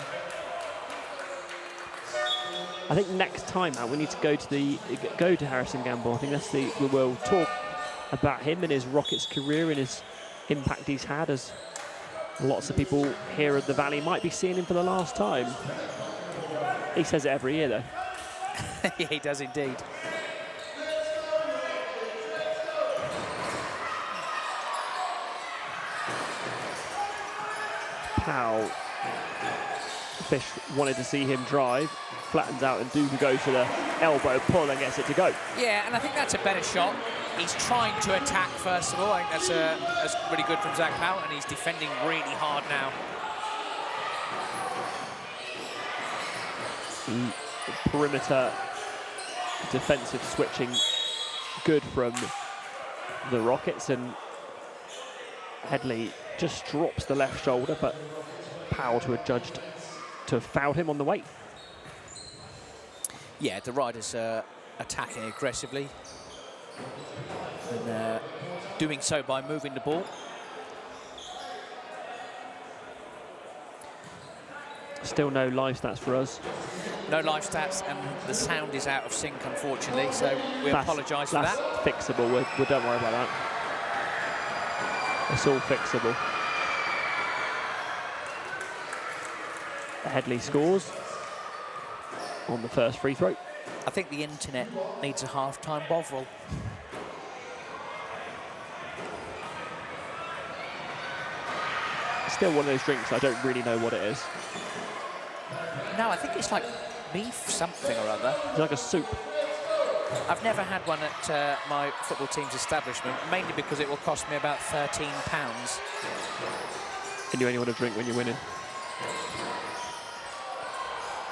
I think next time out we need to go to Harrison Gamble. I think we will talk about him and his Rockets career and his impact he's had, as lots of people here at the Valley might be seeing him for the last time. He says it every year though. Yeah, he does indeed. Powell, Fish wanted to see him drive, flattens out, and Nduku goes for the elbow pull and gets it to go. Yeah, and I think that's a better shot. He's trying to attack first of all. I think that's really good from Zach Powell, and he's defending really hard now. Perimeter defensive switching good from the Rockets, and Headley just drops the left shoulder, but Powell to have judged to have fouled him on the way. Yeah, the Riders are attacking aggressively, and doing so by moving the ball. Still no live stats for us. No live stats, and the sound is out of sync, unfortunately, so we apologise for that. That's fixable. We don't worry about that. It's all fixable. Headley scores on the first free throw. I think the internet needs a half-time bovril. Still one of those drinks, I don't really know what it is. No, I think it's like beef something or other. It's like a soup. I've never had one at my football team's establishment, mainly because it will cost me about £13. And you only want to drink when you're winning.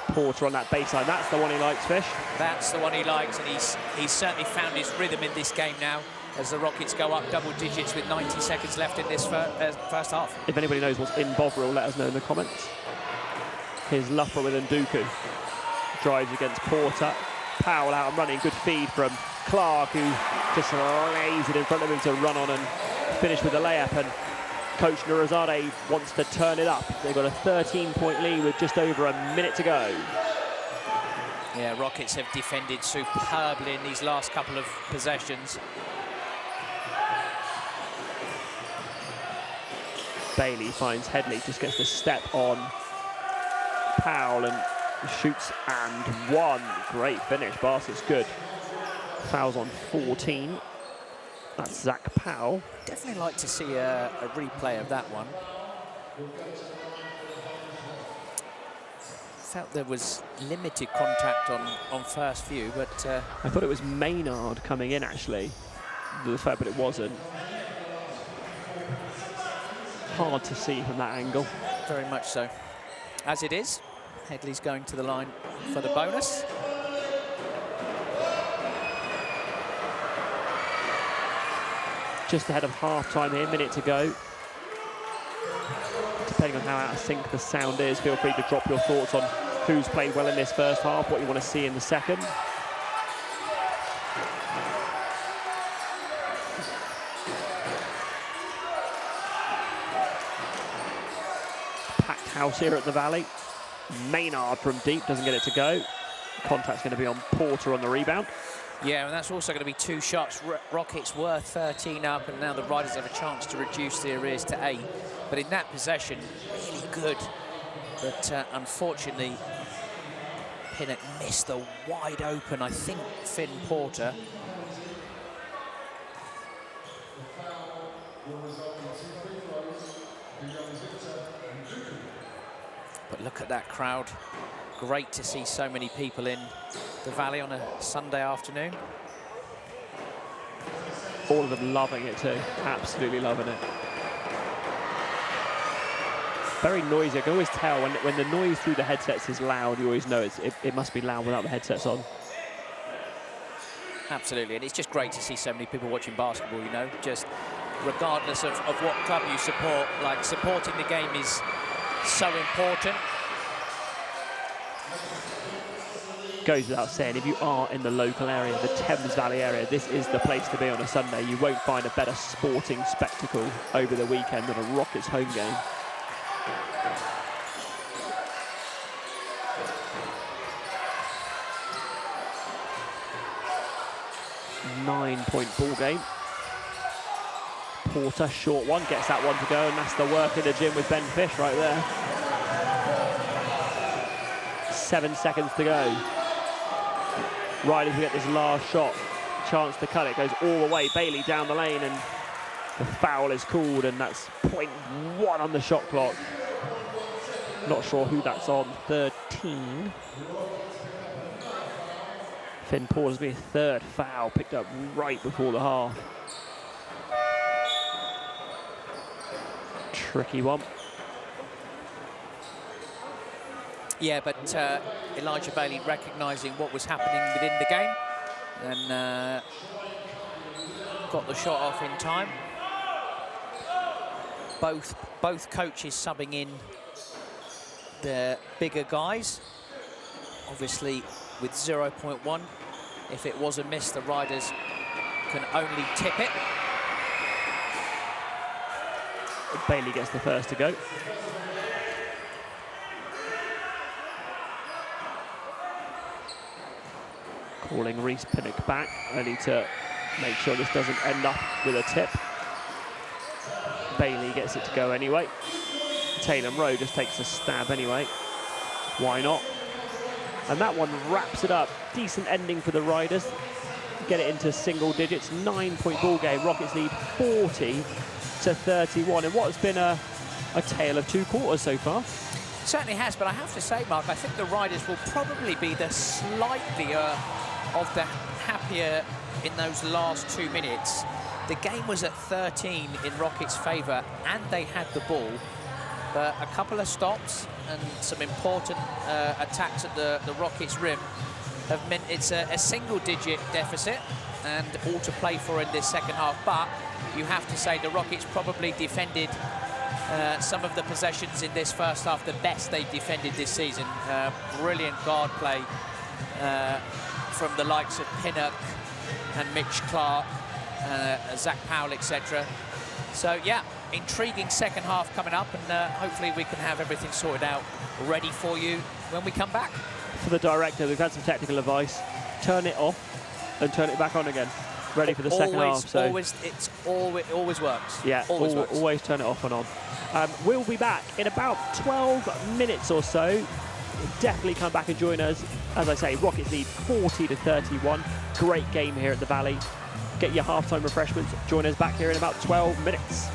Porter on that baseline, that's the one he likes, Fish. That's the one he likes, and he's certainly found his rhythm in this game now, as the Rockets go up double digits with 90 seconds left in this first half. If anybody knows what's in Bovril, let us know in the comments. Here's Loughborough with Nduku. Drives against Porter. Powell out and running, good feed from Clark, who just lays it in front of him to run on and finish with the layup, and Coach Nurazade wants to turn it up. They've got a 13-point lead with just over a minute to go. Yeah, Rockets have defended superbly in these last couple of possessions. Bailey finds Headley, just gets the step on Powell and shoots and one. Great finish, basket's good. Fouls on 14. That's Zach Powell. Definitely like to see a replay of that one. Felt there was limited contact on first view, but... I thought it was Maynard coming in, actually. but it wasn't. Hard to see from that angle. Very much so. As it is, Headley's going to the line for the bonus. Just ahead of half-time here, minute to go. Depending on how out of sync the sound is, feel free to drop your thoughts on who's played well in this first half, what you want to see in the second. Packed house here at the Valley. Maynard from deep, doesn't get it to go. Contact's going to be on Porter on the rebound. Yeah, and that's also going to be 2 shots. Rockets were 13 up, and now the Riders have a chance to reduce their arrears to 8. But in that possession, really good. But unfortunately, Pinnock missed the wide open, I think, Finn Porter. But look at that crowd. Great to see so many people in the Valley on a Sunday afternoon. All of them loving it too, absolutely loving it. Very noisy. I can always tell when the noise through the headsets is loud, you always know it must be loud without the headsets on. Absolutely, and it's just great to see so many people watching basketball, you know, just regardless of what club you support, like supporting the game is so important. Goes without saying, if you are in the local area, the Thames Valley area, this is the place to be on a Sunday. You won't find a better sporting spectacle over the weekend than a Rockets home game. Nine-point ball game. Porter, short one, gets that one to go, and that's the work in the gym with Ben Fish right there. 7 seconds to go. Riders will get this last shot, chance to cut it, goes all the way, Bailey down the lane, and the foul is called, and that's 0.1 on the shot clock. Not sure who that's on, 13. Finn Porter's be a 3rd foul, picked up right before the half. Tricky one. Yeah, but Elijah Bailey recognising what was happening within the game and got the shot off in time. Both coaches subbing in the bigger guys. Obviously, with 0.1, if it was a miss, the Riders can only tip it. Bailey gets the first to go. Calling Reese Pinnock back, only to make sure this doesn't end up with a tip. Bailey gets it to go anyway. Taylor Rowe just takes a stab anyway. Why not? And that one wraps it up. Decent ending for the Riders. Get it into single digits. 9-point ball game. Rockets lead 40-31 in what has been a tale of 2 quarters so far. Certainly has, but I have to say, Mark, I think the Riders will probably be the slightly of the happier in those last 2 minutes. The game was at 13 in Rockets' favour, and they had the ball. But a couple of stops and some important attacks at the Rockets' rim have meant it's a single-digit deficit and all to play for in this second half. But you have to say the Rockets probably defended some of the possessions in this first half the best they defended this season. Brilliant guard play from the likes of Pinnock and Mitch Clark, Zach Powell, etc. So, yeah, intriguing second half coming up, and hopefully we can have everything sorted out, ready for you when we come back. For the director, we've had some technical advice. Turn it off and turn it back on again. Ready for the second half. So it always works. Yeah, always turn it off and on. We'll be back in about 12 minutes or so. Definitely come back and join us. As I say, Rockets lead 40-31. Great game here at the Valley. Get your halftime refreshments. Join us back here in about 12 minutes.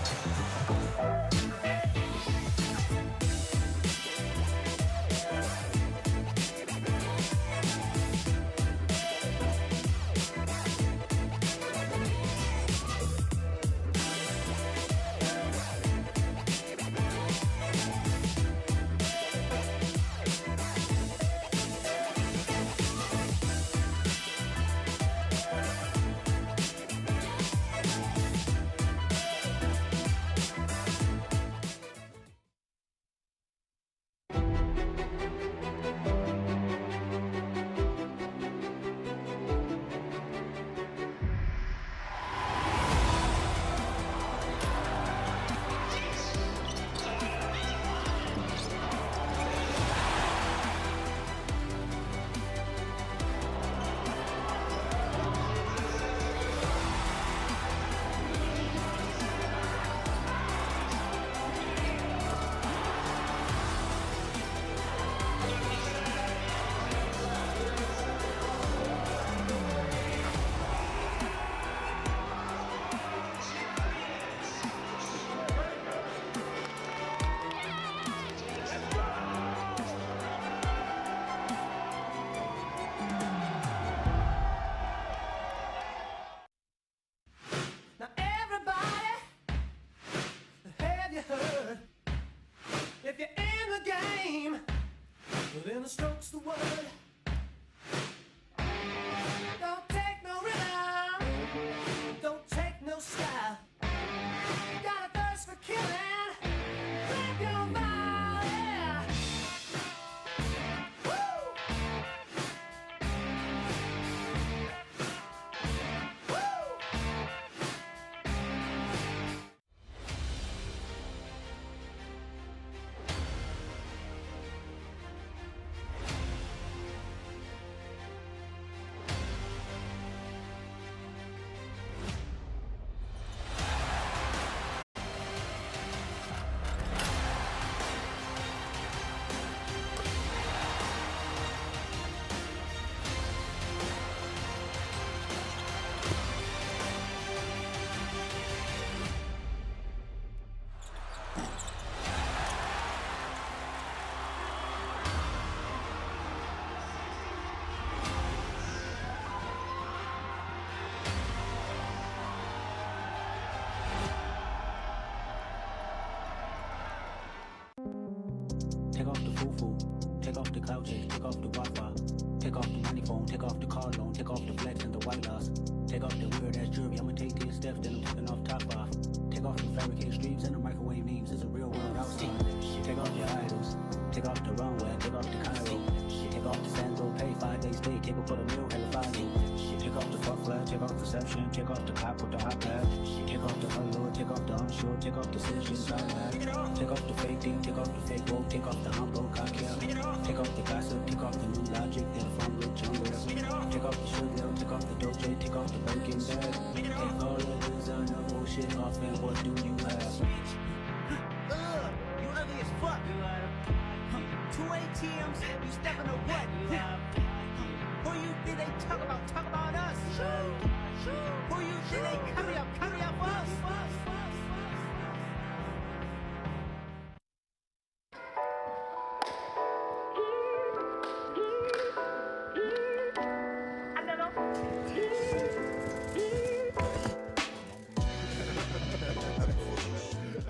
foo-foo. Take off the cloud chase, take off the Wi-Fi. Take off the money phone, take off the car loan, take off the flex and the white loss. Take off the weird ass jewelry, I'ma take 10 steps, then I'm taking off top off. Take off the fabricated streams and the microwave memes, it's a real world outside. Take off your idols, take off the runway, take off the Cairo. Take off the Sanzo, pay 5 days stay, take a put a meal, hella value. Take off the fuck flag, take off perception, take off the cop with the hot pad. Take off the allure, take off the unsure, take off the decisions I had. Take off the fake thing, take off the fake woke, take off the humble cock here. Take off the gossip, take off the new logic, then from rich younger. Take off the sugar, take off the doje, take off the breaking bad. Take all of this other bullshit off and what do you have? You ugly as fuck. 2 ATMs, you stepping to what? Who you think they talk about us? Who you think they carry up us?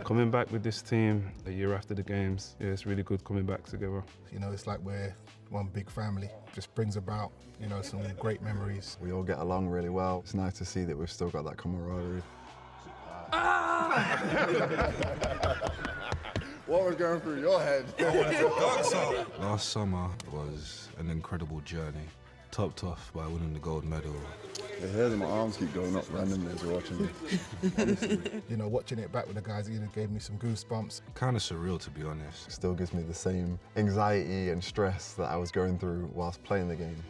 Coming back with this team a year after the games, yeah, it's really good coming back together. You know, it's like we're one big family. Just brings about, you know, some great memories. We all get along really well. It's nice to see that we've still got that camaraderie. What was going through your head? Last summer was an incredible journey, topped off by winning the gold medal. The hairs in my arms keep going up randomly as we're watching it. You know, watching it back with the guys, you know, gave me some goosebumps. Kind of surreal, to be honest. It still gives me the same anxiety and stress that I was going through whilst playing the game.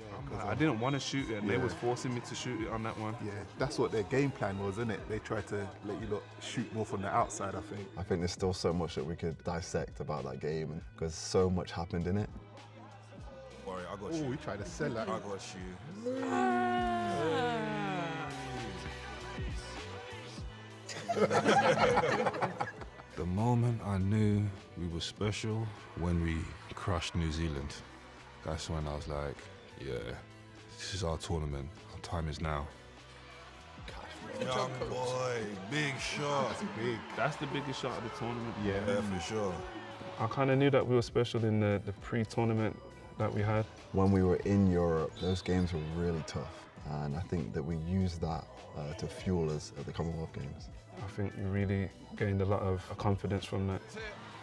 I didn't want to shoot it and they was forcing me to shoot it on that one. Yeah, that's what their game plan was, isn't it? They tried to let you lot shoot more from the outside, I think. I think there's still so much that we could dissect about that game because so much happened in it. Worry, I got Oh, we tried to sell that. I got you. The moment I knew we were special, when we crushed New Zealand. That's when I was like, yeah, this is our tournament. Our time is now. Young boy, big shot. That's big. That's the biggest shot of the tournament. Yeah, for sure. I kind of knew that we were special in the pre-tournament that we had. When we were in Europe, those games were really tough. And I think that we used that to fuel us at the Commonwealth Games. I think we really gained a lot of confidence from that.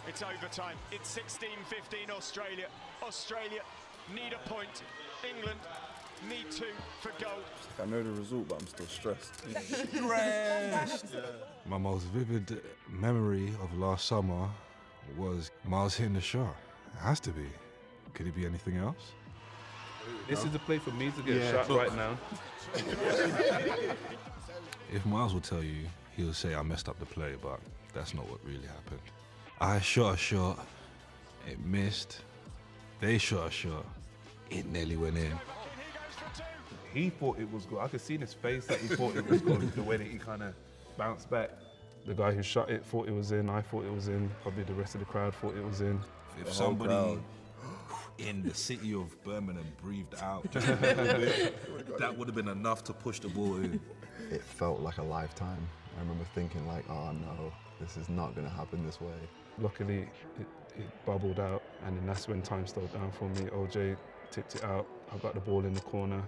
It's overtime. It's 16-15 Australia. Australia need a point. England need 2 for gold. I know the result, but I'm still stressed. My most vivid memory of last summer was Miles hitting the shot. It has to be. Could it be anything else? This is the play for me to get a shot right now. If Miles will tell you, he'll say I messed up the play, but that's not what really happened. I shot a shot, it missed. They shot a shot, it nearly went in. He thought it was good. I could see in his face that he thought it was good, the way that he kind of bounced back. The guy who shot it thought it was in, I thought it was in, probably the rest of the crowd thought it was in. If somebody in the city of Birmingham breathed out just a little bit, that would have been enough to push the ball in. It felt like a lifetime. I remember thinking like, oh no, this is not going to happen this way. Luckily, it bubbled out, and then that's when time slowed down for me. OJ tipped it out. I got the ball in the corner.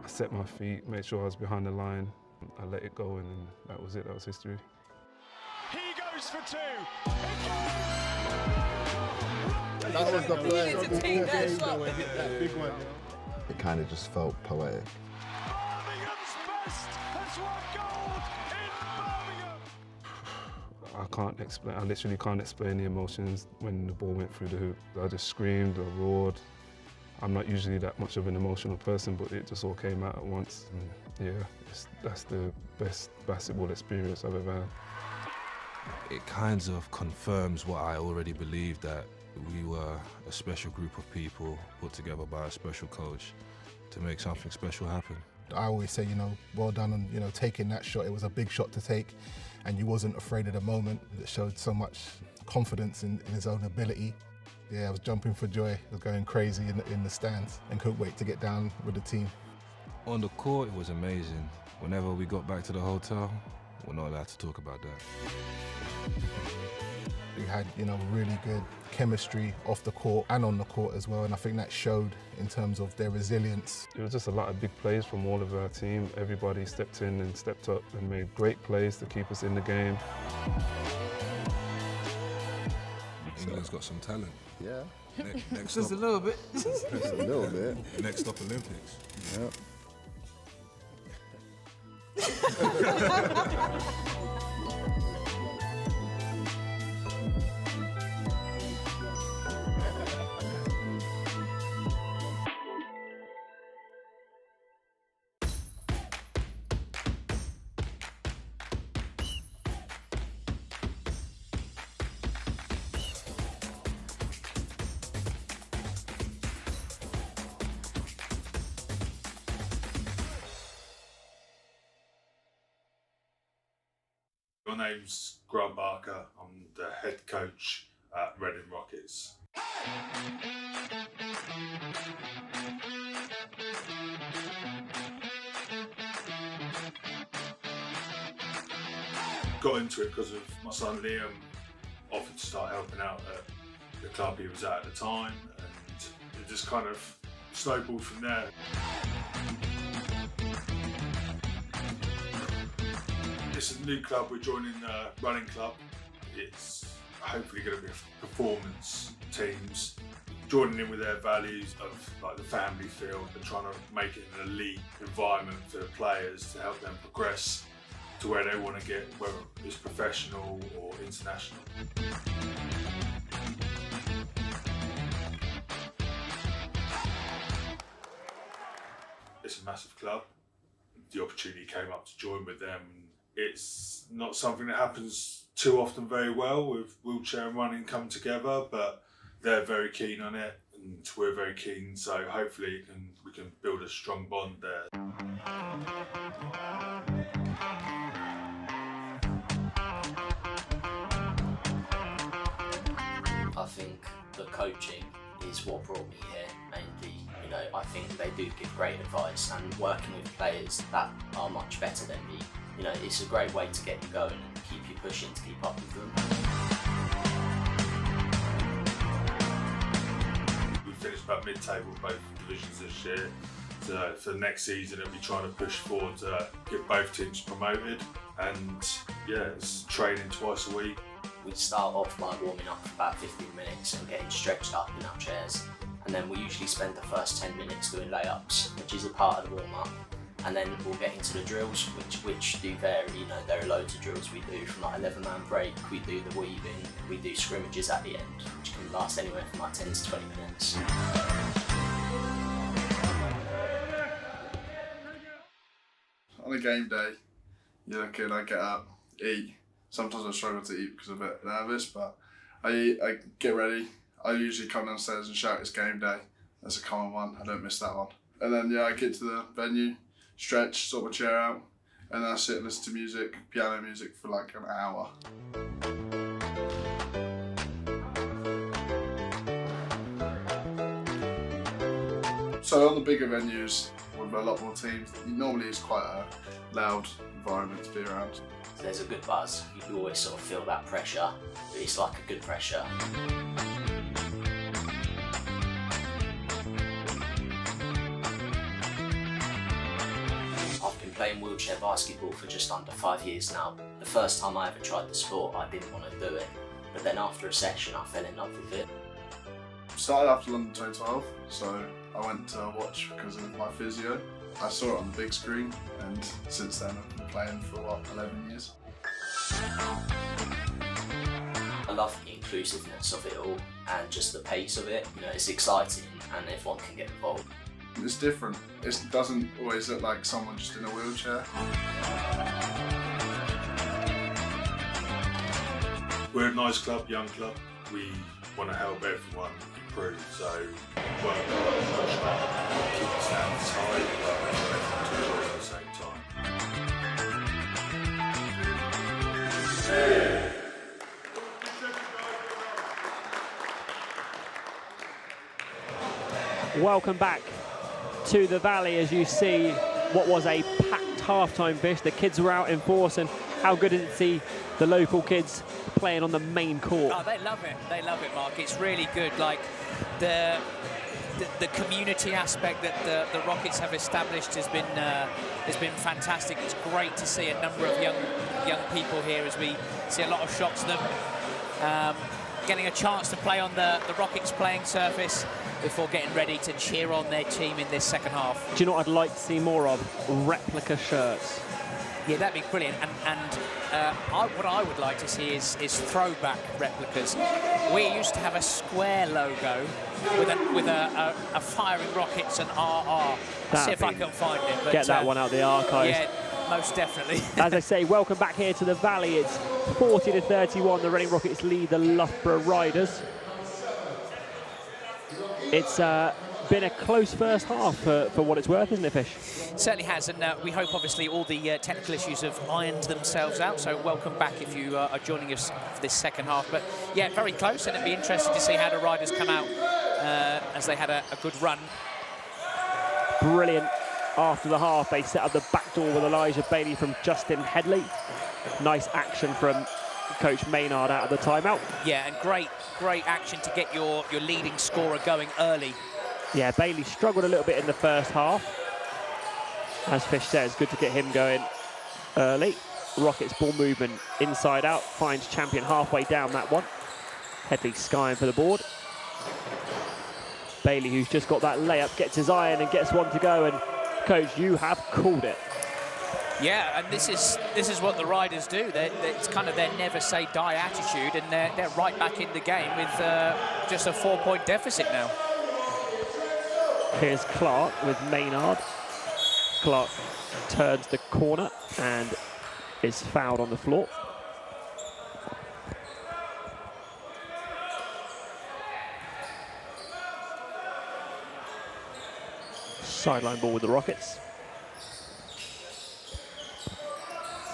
I set my feet, made sure I was behind the line. I let it go, and then that was it. That was history. He goes for 2. That was the play. That big one. It kind of just felt poetic. Birmingham's best has won gold in Birmingham. I can't explain. I literally can't explain the emotions when the ball went through the hoop. I just screamed, I roared. I'm not usually that much of an emotional person, but it just all came out at once. And yeah, that's the best basketball experience I've ever had. It kind of confirms what I already believed, that we were a special group of people put together by a special coach to make something special happen. I always say, you know, well done on, you know, taking that shot. It was a big shot to take, and you wasn't afraid of the moment. It showed so much confidence in his own ability. Yeah, I was jumping for joy. I was going crazy in the stands and couldn't wait to get down with the team. On the court, it was amazing. Whenever we got back to the hotel, we're not allowed to talk about that. We had, you know, really good chemistry off the court and on the court as well, and I think that showed in terms of their resilience. It was just a lot of big plays from all of our team. Everybody stepped in and stepped up and made great plays to keep us in the game. England's got some talent. Yeah. Next Just up, a little bit. Just a little bit. Next up, Olympics. Yeah. My name's Grant Barker. I'm the head coach at Reading Rockets. Got into it because of my son Liam offered to start helping out at the club he was at the time, and it just kind of snowballed from there. It's a new club, we're joining the running club. It's hopefully going to be performance teams, joining in with their values of like the family feel and trying to make it an elite environment for the players to help them progress to where they want to get, whether it's professional or international. It's a massive club. The opportunity came up to join with them. It's not something that happens too often very well with wheelchair and running come together, but they're very keen on it and we're very keen, so hopefully we can build a strong bond there. I think the coaching is what brought me here mainly. You know, I think they do give great advice, and working with players that are much better than me, you know, it's a great way to get you going and keep you pushing to keep up with them. We finished about mid-table both divisions this year. So for the next season, it'll be trying to push forward to get both teams promoted. And yeah, it's training twice a week. We start off by warming up for about 15 minutes and getting stretched up in our chairs. And then we usually spend the first 10 minutes doing layups, which is a part of the warm-up. And then we'll get into the drills, which do vary. You know, there are loads of drills we do, from like 11-man break, we do the weaving, we do scrimmages at the end, which can last anywhere from like 10 to 20 minutes. On a game day, you're looking, I get up, eat. Sometimes I struggle to eat because I'm a bit nervous, but I eat, I get ready. I usually come downstairs and shout, "It's game day." That's a common one, I don't miss that one. And then yeah, I get to the venue, stretch, sort my chair out, and then I sit and listen to music, piano music for like an hour. So on the bigger venues with a lot more teams, normally it's quite a loud environment to be around. There's a good buzz, you always sort of feel that pressure, but it's like a good pressure. I've been playing wheelchair basketball for just under 5 years now. The first time I ever tried the sport, I didn't want to do it, but then after a session I fell in love with it. Started after London 2012, so I went to watch because of my physio. I saw it on the big screen, and since then I've been playing for, 11 years. I love the inclusiveness of it all and just the pace of it. You know, it's exciting and everyone can get involved. It's different. It doesn't always look like someone just in a wheelchair. We're a nice club, young club. We want to help everyone improve, so work hard, push hard, keep the standards high, but to enjoy at the same time. Welcome back to the Valley as you see what was a packed half-time finish. The kids were out in force, and How good is it to see the local kids playing on the main court? Oh, they love it. They love it, Mark. It's really good. Like the community aspect that the Rockets have established has been fantastic. It's great to see a number of young people here as we see a lot of shots of them getting a chance to play on the Rockets playing surface before getting ready to cheer on their team in this second half. Do you know what I'd like to see more of? Replica shirts. Yeah, that'd be brilliant. And what I would like to see is throwback replicas. We used to have a square logo with a firing rockets and RR. See if I can find it. But, get that one out the archives. Yeah, most definitely. As I say, welcome back here to the Valley. It's 40-31. The Reading Rockets lead the Loughborough Riders. It's been a close first half for what it's worth, isn't it, Fish? Certainly has, and we hope obviously all the technical issues have ironed themselves out, so welcome back if you are joining us for this second half. But yeah, very close, and it'd be interesting to see how the Riders come out as they had a good run. Brilliant. After the half, they set up the back door with Elijah Bailey from Justin Headley. Nice action from Coach Maynard out of the timeout. Yeah, and great action to get your leading scorer going early. Yeah, Bailey struggled a little bit in the first half. As Fish says, good to get him going early. Rockets ball movement inside out, finds Champion halfway down that one. Headley skying for the board. Bailey, who's just got that layup, gets his iron and gets one to go, and Coach, you have called it. Yeah, and this is what the Riders do. It's kind of their never say die attitude, and they're right back in the game with just a 4-point deficit now. Here's Clark with Maynard. Clark turns the corner and is fouled on the floor. Sideline ball with the Rockets.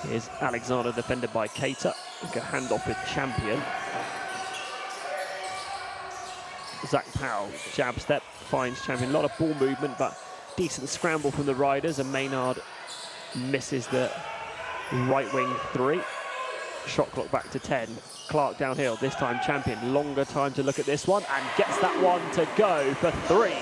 Here's Alexander defended by Cater. Good handoff with Champion. Zach Powell, jab step, finds Champion. A lot of ball movement, but decent scramble from the Riders, and Maynard misses the right wing three. Shot clock back to 10. Clark downhill, this time Champion. Longer time to look at this one, and gets that one to go for 3.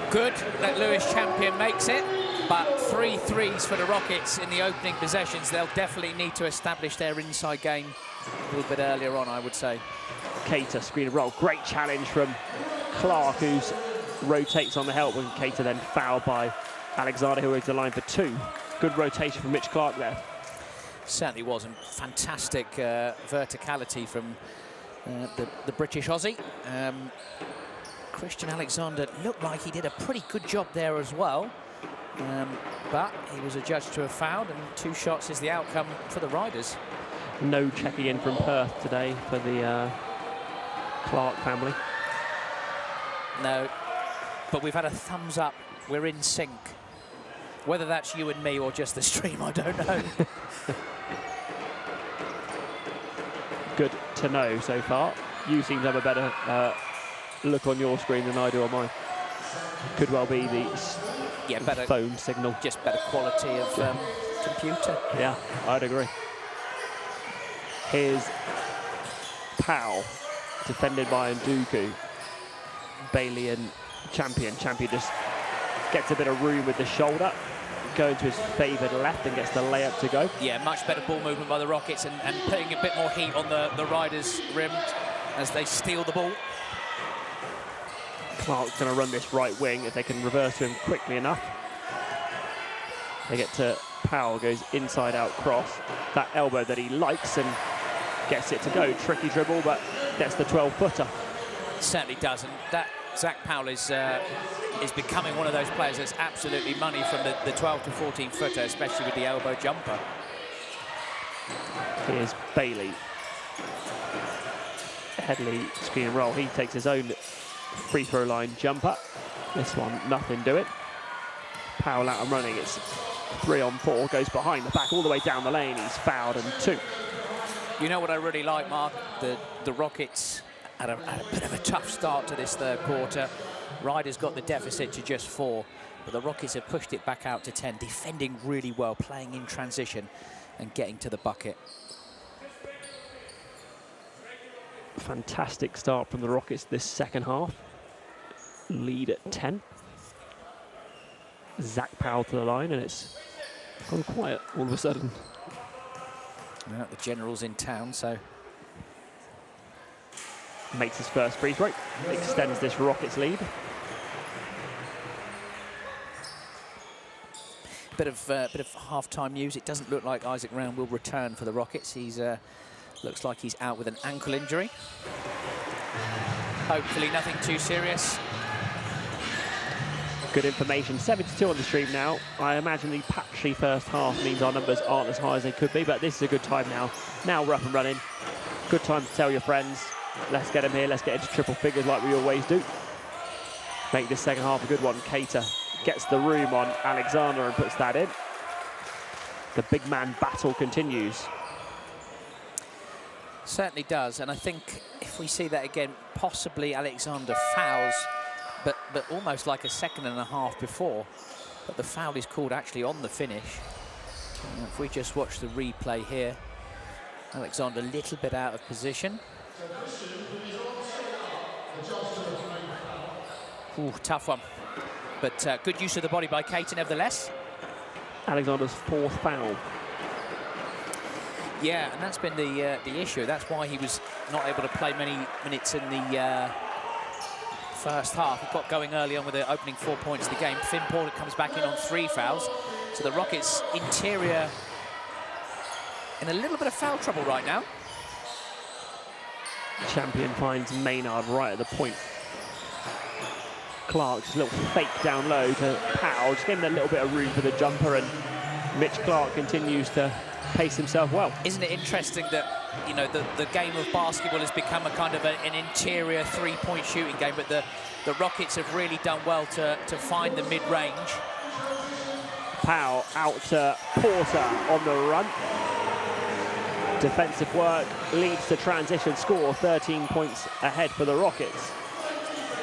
Good that Lewis Champion makes it, but 3 threes for the Rockets in the opening possessions. They'll definitely need to establish their inside game a little bit earlier on, I would say. Cater, screen and roll. Great challenge from Clark, who rotates on the help, and Cater then fouled by Alexander, who is the line for 2. Good rotation from Mitch Clark there. Certainly was, and fantastic verticality from the British Aussie. Christian Alexander looked like he did a pretty good job there as well, but he was adjudged to have fouled, and 2 shots is the outcome for the Riders. No checking in from Perth today for the Clark family. No, but we've had a thumbs up. We're in sync. Whether that's you and me or just the stream, I don't know. Good to know so far. You seem to have a better look on your screen than I do on mine. Could well be the better phone signal. Just better quality of computer. Yeah, I'd agree. Here's Powell, defended by Nduku. Bailey and Champion. Champion just gets a bit of room with the shoulder, going to his favoured left and gets the layup to go. Yeah, much better ball movement by the Rockets, and putting a bit more heat on the Riders' rim as they steal the ball. Clark's going to run this right wing if they can reverse to him quickly enough. They get to Powell, goes inside out cross. That elbow that he likes and gets it to go. Tricky dribble, but gets the 12-footer. Certainly does, and that Zach Powell is becoming one of those players that's absolutely money from the 12 to 14-footer, especially with the elbow jumper. Here's Bailey. Headley screen and roll. He takes his own free throw line jumper. This one, nothing doing. Powell out and running. It's 3 on 4. Goes behind the back all the way down the lane. He's fouled, and 2. You know what I really like, Mark? The Rockets had a bit of a tough start to this third quarter. Riders got the deficit to just 4, but the Rockets have pushed it back out to 10, defending really well, playing in transition. and getting to the bucket. Fantastic start from the Rockets this second half. Lead at 10. Zach Powell to the line, and it's gone quiet all of a sudden. Well, the General's in town, so... Makes his first free throw, extends this Rockets lead. Bit of half-time news. It doesn't look like Isaac Round will return for the Rockets. He's looks like he's out with an ankle injury. Hopefully nothing too serious. Good information. 72 on the stream now. I imagine the patchy first half means our numbers aren't as high as they could be, but this is a good time now. Now we're up and running. Good time to tell your friends. Let's get them here. Let's get into triple figures like we always do. Make this second half a good one. Cater gets the room on Alexander and puts that in. The big man battle continues. Certainly does, and I think if we see that again, possibly Alexander fouls, but almost like a second and a half before. But the foul is called actually on the finish. And if we just watch the replay here, Alexander a little bit out of position. Ooh, tough one. But good use of the body by Cater nevertheless. Alexander's fourth foul. Yeah, and that's been the issue. That's why he was not able to play many minutes in the first half. He got going early on with the opening 4 points of the game. Finn Porter comes back in on 3 fouls. So the Rockets' interior in a little bit of foul trouble right now. Champion finds Maynard right at the point. Clark, just a little fake down low to Powell. Just gave him a little bit of room for the jumper, and Mitch Clark continues to pace himself well. Isn't it interesting that, you know, the game of basketball has become a kind of an interior three-point shooting game, but the Rockets have really done well to find the mid-range. Powell out to Porter on the run. Defensive work leads to transition score, 13 points ahead for the Rockets.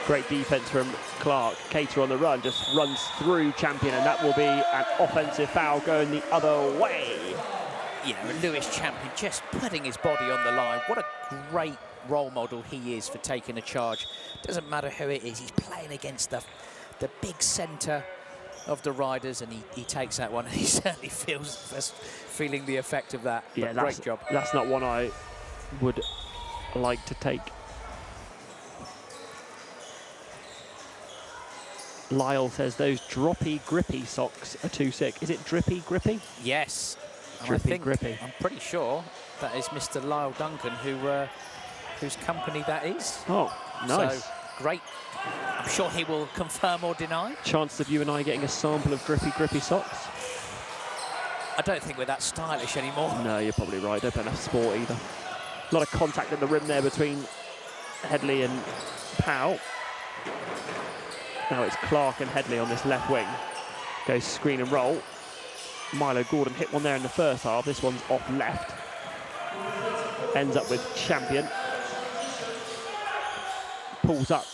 Great defense from Clark. Cater on the run, just runs through Champion, and that will be an offensive foul going the other way. Yeah, and Lewis Champion just putting his body on the line. What a great role model he is for taking a charge. Doesn't matter who it is, he's playing against the big centre of the Riders, and he takes that one, and he certainly feeling the effect of that. Yeah, great job. That's not one I would like to take. Lyle says those droppy, grippy socks are too sick. Is it drippy, grippy? Yes. Drippy, grippy. I'm pretty sure that is Mr. Lyle Duncan, whose company that is. Oh, nice. So, great. I'm sure he will confirm or deny. Chance of you and I getting a sample of drippy, grippy socks? I don't think we're that stylish anymore. No, you're probably right. Don't play enough sport either. A lot of contact at the rim there between Headley and Powell. Now it's Clark and Headley on this left wing. Goes screen and roll. Milo Gordon hit one there in the first half. This one's off left. Ends up with Champion. Pulls up.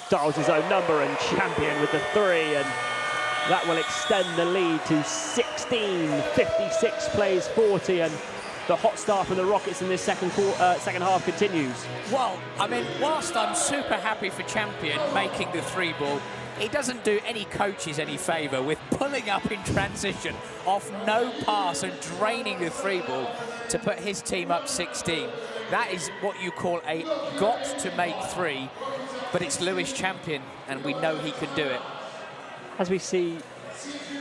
Dials his own number, and Champion with the 3. And that will extend the lead to 16. 56 plays 40. And the hot start from the Rockets in this second half continues. Well, I mean, whilst I'm super happy for Champion making the 3 ball, he doesn't do any coaches any favour with pulling up in transition off no pass and draining the 3 ball to put his team up 16. That is what you call a got to make 3, but it's Lewis Champion, and we know he can do it. As we see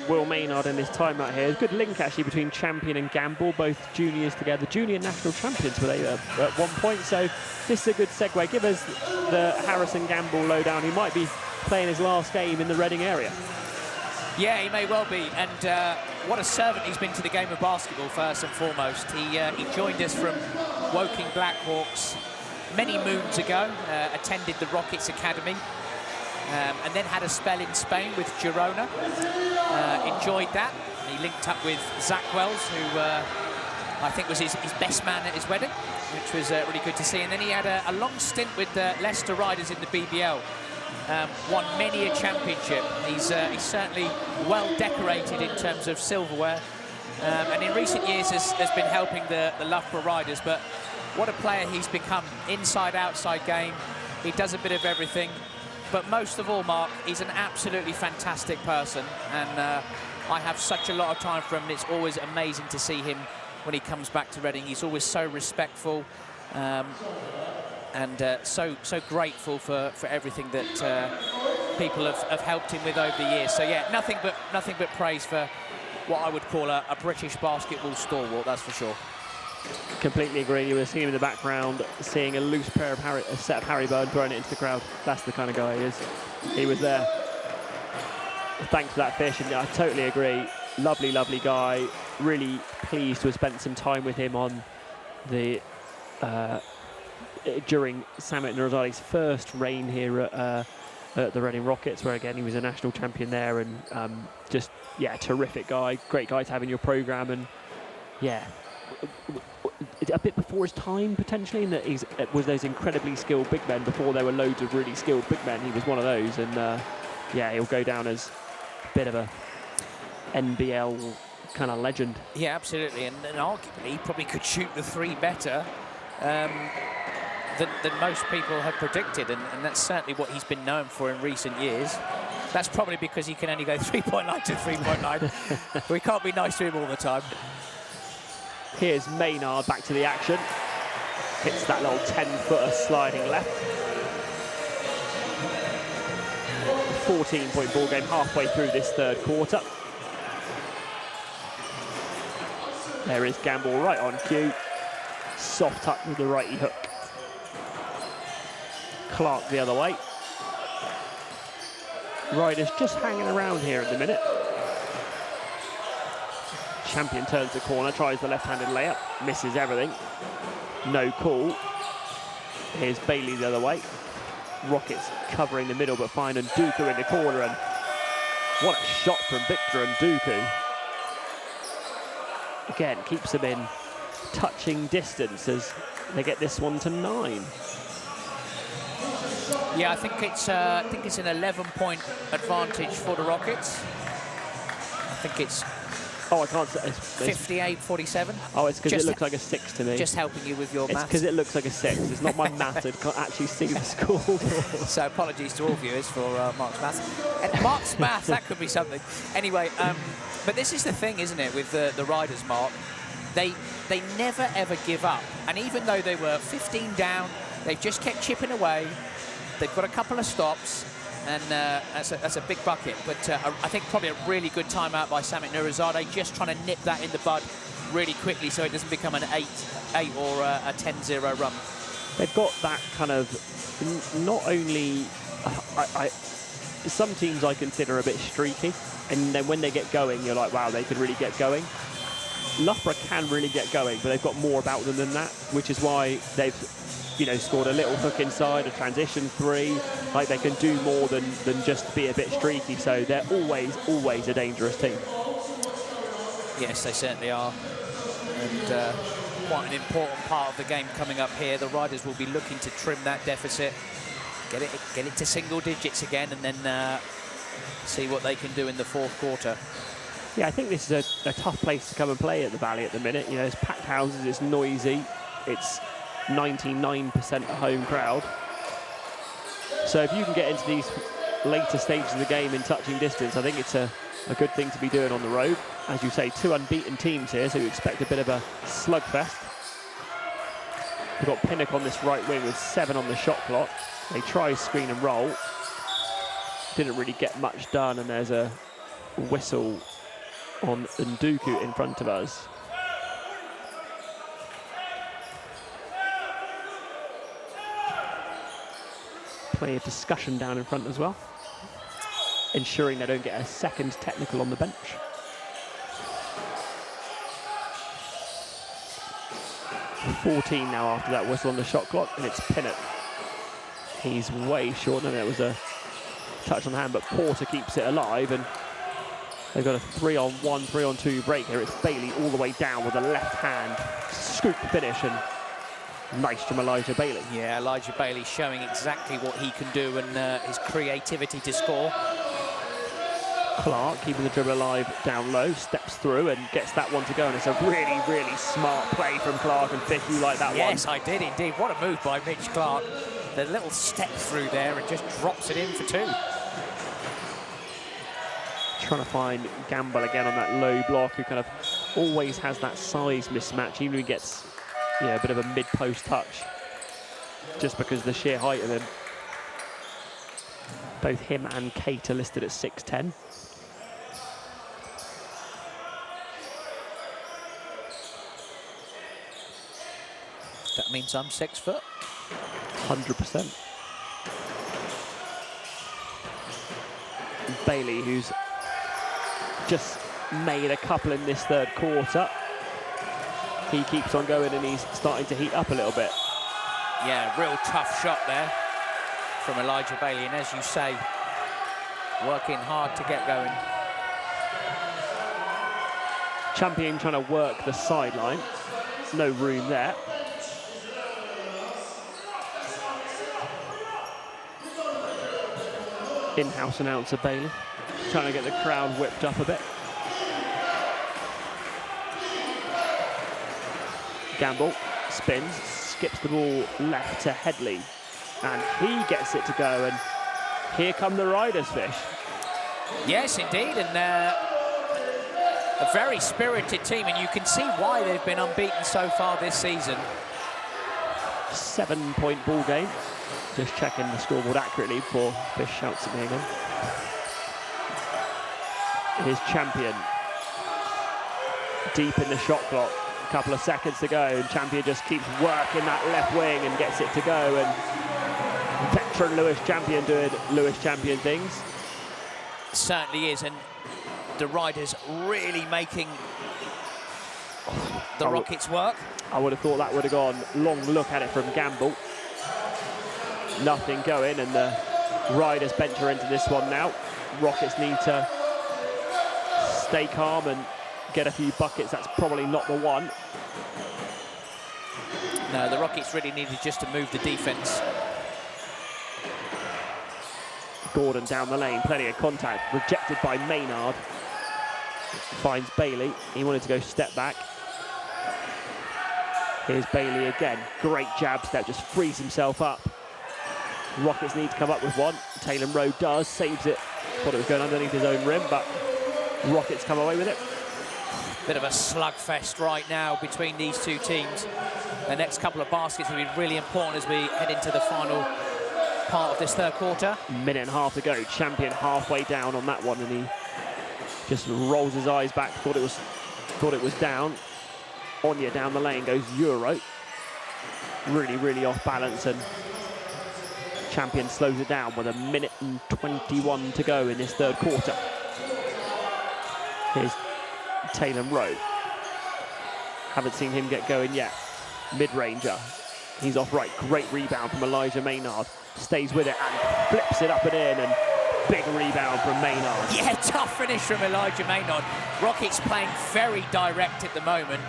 Will Maynard in his timeout here, good link actually between Champion and Gamble, both juniors together. Junior national champions were they at one point, so this is a good segue. Give us the Harrison Gamble lowdown. He might be playing his last game in the Reading area. Yeah, he may well be, and what a servant he's been to the game of basketball, first and foremost. He joined us from Woking Blackhawks many moons ago, attended the Rockets Academy, and then had a spell in Spain with Girona. Enjoyed that. He linked up with Zach Wells, who I think was his best man at his wedding, which was really good to see. And then he had a long stint with Leicester Riders in the BBL. Won many a championship. He's certainly well decorated in terms of silverware. and in recent years has been helping the Loughborough Riders, but what a player he's become. Inside, outside game, he does a bit of everything, but most of all, Mark, he's an absolutely fantastic person, and I have such a lot of time for him, and it's always amazing to see him when he comes back to Reading. He's always so respectful, and so grateful for everything that people have helped him with over the years. So yeah, nothing but praise for what I would call a British basketball stalwart, that's for sure. Completely agree. You were seeing him in the background, seeing a loose pair of a set of Harry Byrne throwing it into the crowd. That's the kind of guy he is. He was there. Thanks for that fish, and I totally agree. Lovely, lovely guy. Really pleased to have spent some time with him on the during Samit Nourozade's first reign here at the Reading Rockets, where again he was a national champion there, and just yeah, terrific guy, great guy to have in your programme, and yeah, a bit before his time potentially, in that he was those incredibly skilled big men before there were loads of really skilled big men. He was one of those, and yeah, he'll go down as a bit of a NBL kind of legend. Yeah, absolutely, and arguably he probably could shoot the three better than most people have predicted, and that's certainly what he's been known for in recent years. That's probably because he can only go 3.9 to 3.9. We can't be nice to him all the time. Here's Maynard back to the action. Hits that little 10-footer sliding left. 14-point ball game halfway through this third quarter. There is Gamble right on cue. Soft touch with the righty hook. Clark the other way. Riders just hanging around here at the minute. Champion turns the corner, tries the left-handed layup, misses everything. No call. Here's Bailey the other way. Rockets covering the middle, but find Nduku in the corner, and what a shot from Victor Nduku. Again, keeps them in touching distance as they get this one to 9. Yeah, I think it's an 11-point advantage for the Rockets. I think it's. Oh, I can't say. 58-47. Oh, it's because it looks like a 6 to me. Just helping you with your maths. It's because it looks like a 6. It's not my maths. I can't actually see the score. So apologies to all viewers for Mark's maths. And Mark's maths, that could be something. Anyway, but this is the thing, isn't it, with the Riders, Mark? They never, ever give up. And even though they were 15 down, they've just kept chipping away. They've got a couple of stops, and that's a big bucket. But I think probably a really good timeout by Samit Nourizadeh, just trying to nip that in the bud really quickly so it doesn't become an 8 or a 10-0 run. They've got that kind of, not only, some teams I consider a bit streaky, and then when they get going, you're like, wow, they could really get going. Loughborough can really get going, but they've got more about them than that, which is why they've scored a little hook inside, a transition 3. Like, they can do more than just be a bit streaky. So they're always a dangerous team. Yes, they certainly are. And quite an important part of the game coming up here. The Riders will be looking to trim that deficit, get it to single digits again, and then see what they can do in the fourth quarter. Yeah, I think this is a tough place to come and play at the Valley at the minute. It's packed houses, it's noisy, it's 99% a home crowd. So if you can get into these later stages of the game in touching distance, I think it's a good thing to be doing on the road. As you say, 2 unbeaten teams here, so you expect a bit of a slugfest. We've got Pinnock on this right wing with 7 on the shot clock. They try screen and roll. Didn't really get much done, and there's a whistle on Nduku in front of us. Plenty of discussion down in front as well, ensuring they don't get a second technical on the bench. .14 now after that whistle on the shot clock, and it's Pinnock. He's way short, and there was a touch on the hand, but Porter keeps it alive, and they've got a 3-on-1, 3-on-2 break here. It's Bailey all the way down with a left hand scoop finish, and nice from Elijah Bailey. Yeah, Elijah Bailey showing exactly what he can do, and his creativity to score. Clark keeping the dribble alive down low, steps through and gets that one to go, and it's a really, really smart play from Clark, and Vic, you like that one? Yes, I did indeed. What a move by Mitch Clark. The little step through there and just drops it in for 2. Trying to find Gamble again on that low block, who kind of always has that size mismatch, even if he gets a bit of a mid-post touch, just because of the sheer height of him. Both him and Kate are listed at 6'10". That means I'm 6 foot. 100%. Bailey, who's just made a couple in this third quarter. He keeps on going and he's starting to heat up a little bit. Yeah, real tough shot there from Elijah Bailey, and as you say, working hard to get going. Champion trying to work the sideline. No room there. In-house announcer Bailey trying to get the crowd whipped up a bit. Gamble spins, skips the ball left to Headley, and he gets it to go, and here come the Riders, Fish. Yes, indeed, and a very spirited team, and you can see why they've been unbeaten so far this season. 7-point ball game. Just checking the scoreboard accurately before Fish shouts at me again. Here's Champion. Deep in the shot clock. A couple of seconds to go, and Champion just keeps working that left wing and gets it to go. And veteran Lewis Champion doing Lewis Champion things. Certainly is, and the Riders really making the Rockets work. I would have thought that would have gone. Long look at it from Gamble. Nothing going, and the Riders venture into this one now. Rockets need to stay calm and get a few buckets. That's probably not the one. No, the Rockets really needed just to move the defense. Gordon down the lane, plenty of contact, rejected by Maynard. Finds Bailey. He wanted to go step back. Here's Bailey again. Great jab step, just frees himself up. Rockets need to come up with one. Taylor Rowe does, saves it. Thought it was going underneath his own rim, but Rockets come away with it. Bit of a slugfest right now between these two teams. The next couple of baskets will be really important as we head into the final part of this third quarter. Minute and a half to go. Champion halfway down on that one, and he just rolls his eyes back. Thought it was down. Anya down the lane goes Euro. Really, really off balance, and Champion slows it down with 1:21 to go in this third quarter. Here's Taylor Rowe. Haven't seen him get going yet. Mid-ranger. He's off right. Great rebound from Elijah Maynard. Stays with it and flips it up and in, and big rebound from Maynard. Yeah, tough finish from Elijah Maynard. Rockets playing very direct at the moment.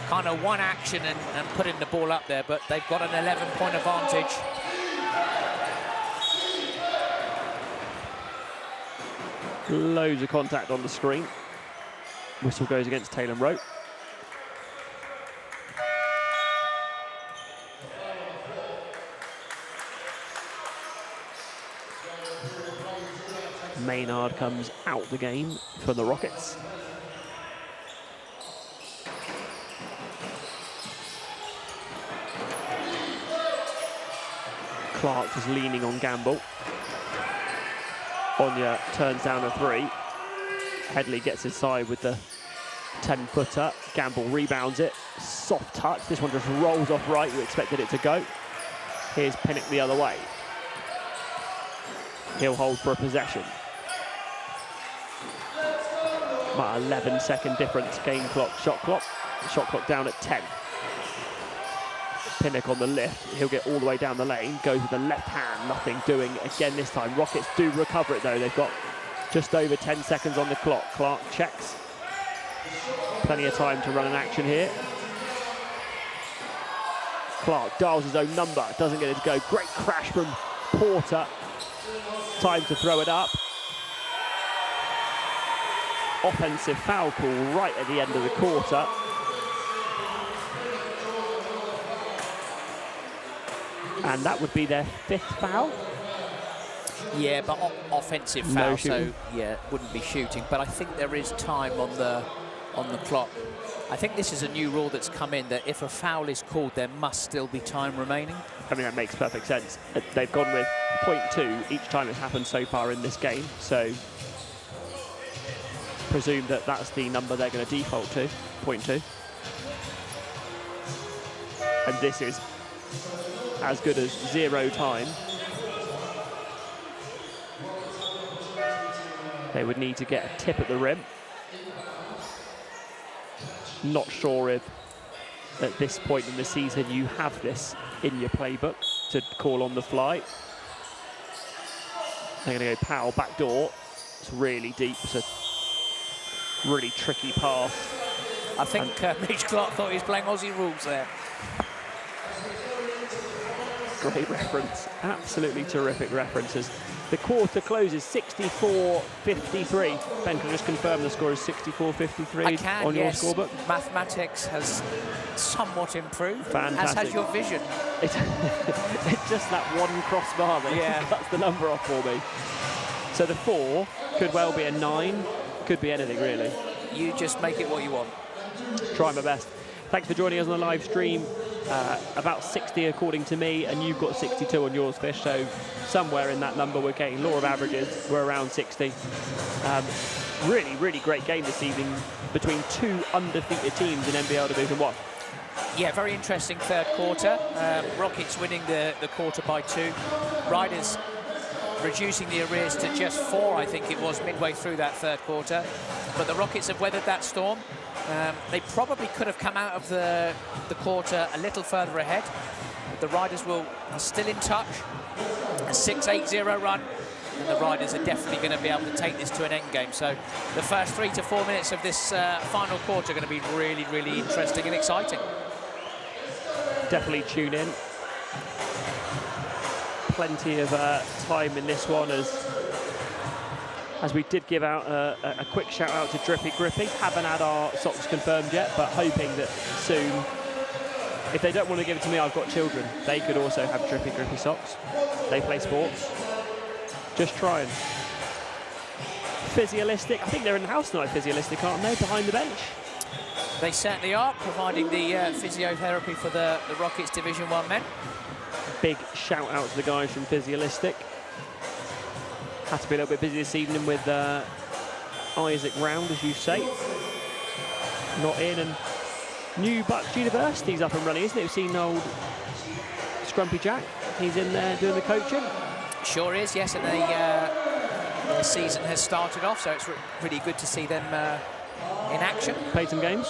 Kind of one action and putting the ball up there, but they've got an 11-point advantage. Loads of contact on the screen. Whistle goes against Taylor Rowe. Maynard comes out the game for the Rockets. Clark is leaning on Gamble. Anya turns down a three. Headley gets inside with the 10-footer. Gamble rebounds it. Soft touch. This one just rolls off right. You expected it to go. Here's Pinnock the other way. He'll hold for a possession. About 11-second difference. Game clock, shot clock down at 10. Pinnock on the lift. He'll get all the way down the lane. Goes with the left hand. Nothing doing again this time. Rockets do recover it though. They've got just over 10 seconds on the clock. Clark checks. Plenty of time to run an action here. Clark dials his own number. Doesn't get it to go. Great crash from Porter. Time to throw it up. offensive foul call right at the end of the quarter. And that would be their 5th foul. Yeah, but offensive foul, so yeah, wouldn't be shooting. But I think there is time on the clock. I think this is a new rule that's come in, that if a foul is called, there must still be time remaining. I mean, that makes perfect sense. They've gone with 0.2 each time it's happened so far in this game, so presume that that's the number they're going to default to, 0.2. And this is as good as 0 time. They would need to get a tip at the rim. Not sure if at this point in the season you have this in your playbook to call on the fly. They're going to go Powell back door. It's really deep. It's a really tricky pass. I think Mitch Clark thought he was playing Aussie rules there. Great reference. Absolutely terrific references. The quarter closes 64-53. Ben, can you just confirm the score is 64-53 on your scorebook? Mathematics has somewhat improved. Fantastic. As has your vision. It's just that one crossbar that cuts the number off for me. So the 4 could well be a 9, could be anything really. You just make it what you want. Try my best. Thanks for joining us on the live stream. About 60 according to me, and you've got 62 on yours, Fish, so somewhere in that number we're getting. Law of averages, we're around 60. Really, really great game this evening between 2 undefeated teams in NBL Division 1. Yeah, very interesting third quarter. Rockets winning the quarter by 2. Riders reducing the arrears to just 4, I think it was, midway through that third quarter. But the Rockets have weathered that storm. They probably could have come out of the quarter a little further ahead. The Riders are still in touch. A 6-8-0 run. And the Riders are definitely going to be able to take this to an end game. So the first 3 to 4 minutes of this final quarter are going to be really, really interesting and exciting. Definitely tune in. Plenty of time in this one as we did give out a quick shout out to Drippy Grippy. Haven't had our socks confirmed yet, but hoping that soon. If they don't want to give it to me, I've got children. They could also have Drippy Grippy socks. They play sports. Just trying. Physialistic. I think they're in the house tonight, Physialistic, aren't they, behind the bench? They certainly are, providing the physiotherapy for the Rockets Division 1 men. Big shout out to the guys from Physialistic. Had to be a little bit busy this evening with Isaac Round, as you say. Not in, and New Bucks University's up and running, isn't it? We've seen old Scrumpy Jack. He's in there doing the coaching. Sure is, yes, and the season has started off, so it's really good to see them in action. Played some games?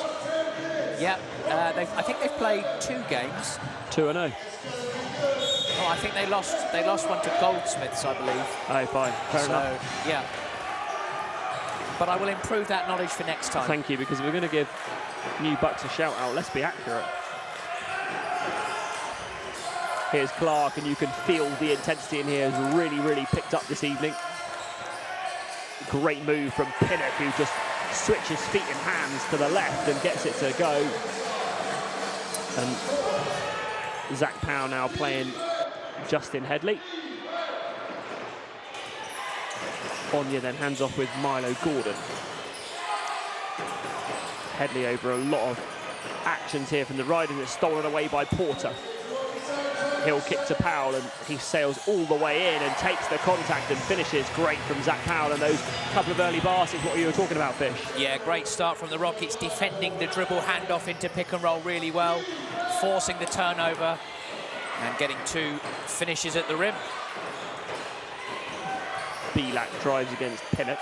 Yeah, I think they've played 2 games. 2-0. Oh, I think they lost one to Goldsmiths, I believe. Oh, fine. Fair enough. Yeah. But I will improve that knowledge for next time. Thank you, because we're going to give New Bucks a shout out. Let's be accurate. Here's Clark, and you can feel the intensity in here has really, really picked up this evening. Great move from Pinnock, who just switches feet and hands to the left and gets it to go. And Zach Powell now playing Justin Headley. Onya then hands off with Milo Gordon. Headley over a lot of actions here from the Riders. It's stolen away by Porter. He'll kick to Powell, and he sails all the way in and takes the contact and finishes. Great from Zach Powell, and those couple of early bars is what you were talking about, Fish. Yeah, great start from the Rockets, defending the dribble handoff into pick and roll really well, forcing the turnover and getting 2 finishes at the rim. Belak drives against Pinnock,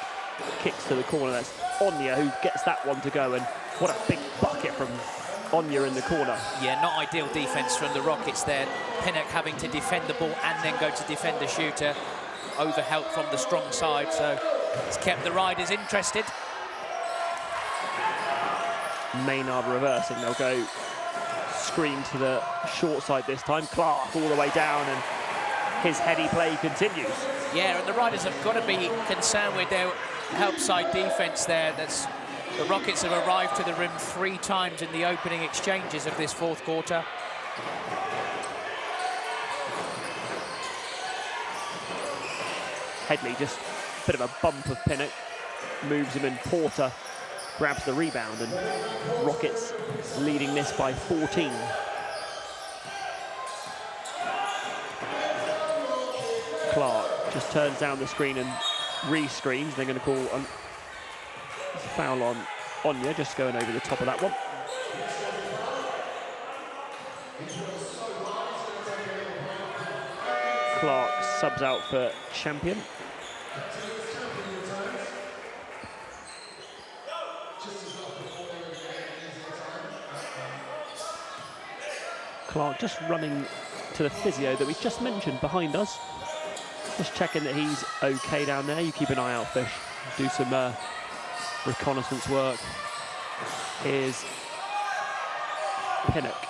kicks to the corner. That's Onya who gets that one to go, and what a big bucket from Onya in the corner. Yeah, not ideal defense from the Rockets there. Pinnock having to defend the ball and then go to defend the shooter. Overhelp from the strong side, so it's kept the Riders interested. Maynard reversing. They'll go screen to the short side this time. Clark all the way down, and his heady play continues. Yeah, and the Riders have got to be concerned with their help side defence there. The Rockets have arrived to the rim 3 times in the opening exchanges of this 4th quarter. Headley just a bit of a bump of Pinnock, moves him, and Porter grabs the rebound, and Rockets leading this by 14. Clark just turns down the screen and re-screens. They're going to call a foul on Anya, just going over the top of that one. Clark subs out for Champion. Clark just running to the physio that we just mentioned behind us. Just checking that he's okay down there. You keep an eye out, Fish. Do some reconnaissance work. Here's Pinnock.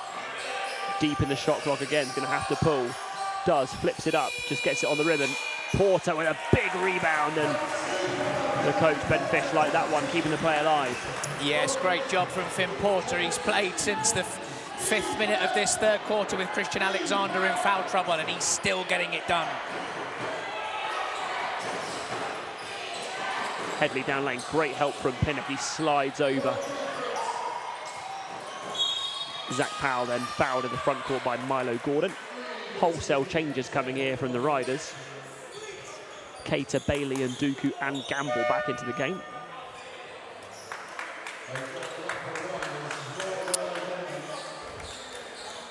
Deep in the shot clock again. He's going to have to pull. Does, flips it up, just gets it on the ribbon. Porter with a big rebound, and the coach, Ben Fish, like that one, keeping the play alive. Yes, great job from Finn Porter. He's played since the 5th minute of this 3rd quarter with Christian Alexander in foul trouble, and he's still getting it done. Headley down lane, great help from Pinnock. He slides over. Zach Powell then fouled in the front court by Milo Gordon. Wholesale changes coming here from the Riders. Cater, Bailey, and Dooku and Gamble back into the game.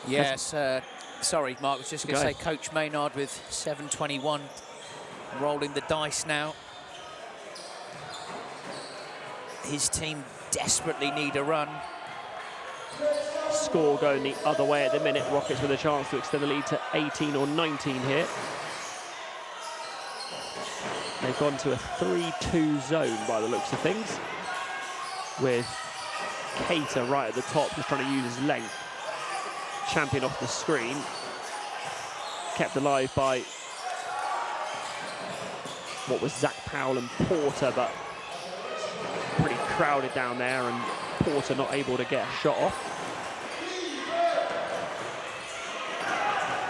Yes, sorry, Mark, I was just going to say Coach Maynard with 7:21, rolling the dice now. His team desperately need a run. Score going the other way at the minute. Rockets with a chance to extend the lead to 18 or 19 here. They've gone to a 3-2 zone by the looks of things, with Cater right at the top, just trying to use his length. Champion off the screen. Kept alive by what was Zach Powell and Porter, but pretty crowded down there, and Porter not able to get a shot off.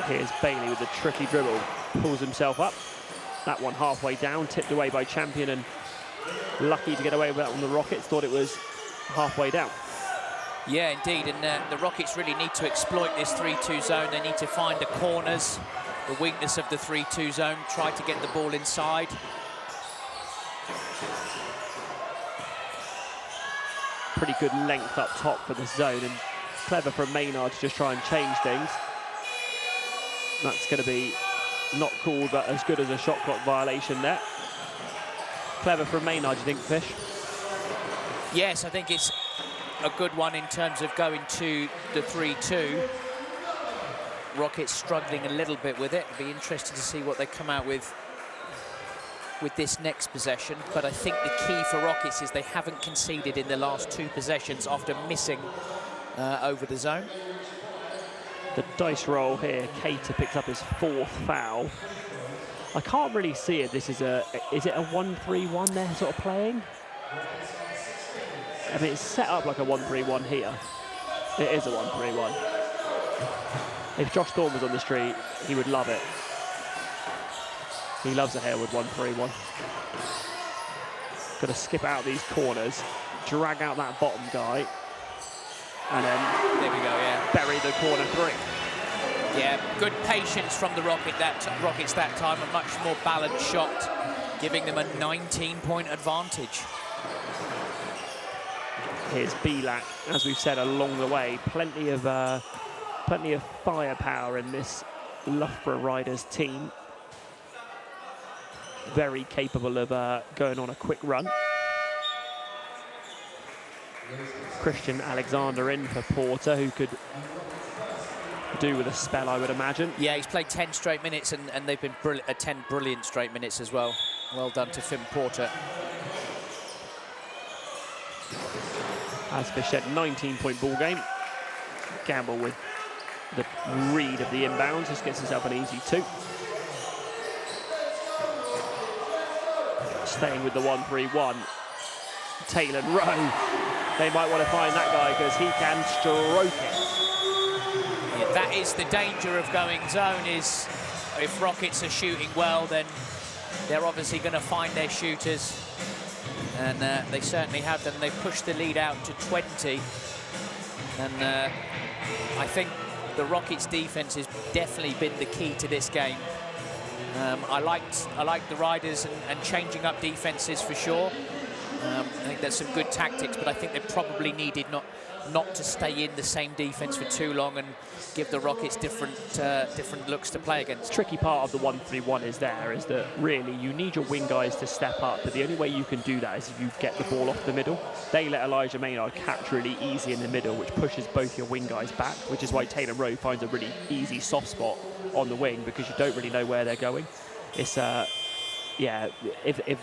Here's Bailey with a tricky dribble, pulls himself up. That one halfway down, tipped away by Champion, and lucky to get away with that on the Rockets. Thought it was halfway down. Yeah, indeed, and the Rockets really need to exploit this 3-2 zone. They need to find the corners, the weakness of the 3-2 zone, try to get the ball inside. Pretty good length up top for the zone, and clever from Maynard to just try and change things. That's going to be not called, but as good as a shot clock violation there. Clever from Maynard, do you think, Fish? Yes, I think it's a good one in terms of going to the 3-2. Rockets struggling a little bit with it. It'll be interesting to see what they come out with this next possession. But I think the key for Rockets is they haven't conceded in the last 2 possessions after missing over the zone. The dice roll here, Cater picks up his 4th foul. I can't really see it. Is it a 1-3-1 they're sort of playing? I mean, it's set up like a 1-3-1 here. It is a 1-3-1. If Josh Thorne was on the street, he would love it. He loves a Harewood 1-3-1. Got to skip out these corners, drag out that bottom guy, and then there we go, yeah, bury the corner 3. Yeah, good patience from the Rockets that time. A much more balanced shot, giving them a 19-point advantage. Here's Belak, as we've said along the way, plenty of firepower in this Loughborough Riders team. Very capable of going on a quick run. Christian Alexander in for Porter, who could do with a spell, I would imagine. Yeah, he's played 10 straight minutes, and they've been 10 brilliant straight minutes as well. Well done to Finn Porter. As Fish said, 19-point ball game. Gamble with the read of the inbounds, just gets himself an easy 2. staying with the 1-3-1. Taylor Rowe, they might want to find that guy because he can stroke it. Yeah, that is the danger of going zone, is if Rockets are shooting well, then they're obviously going to find their shooters. And they certainly have them. They've pushed the lead out to 20. And I think the Rockets' defense has definitely been the key to this game. I liked the Riders and changing up defenses for sure. I think there's some good tactics, but I think they probably needed not to stay in the same defense for too long and give the Rockets different looks to play against. Tricky part of the 1-3-1 is that really you need your wing guys to step up, but the only way you can do that is if you get the ball off the middle. They let Elijah Maynard catch really easy in the middle, which pushes both your wing guys back, which is why Taylor Rowe finds a really easy soft spot on the wing, because you don't really know where they're going. It's yeah, if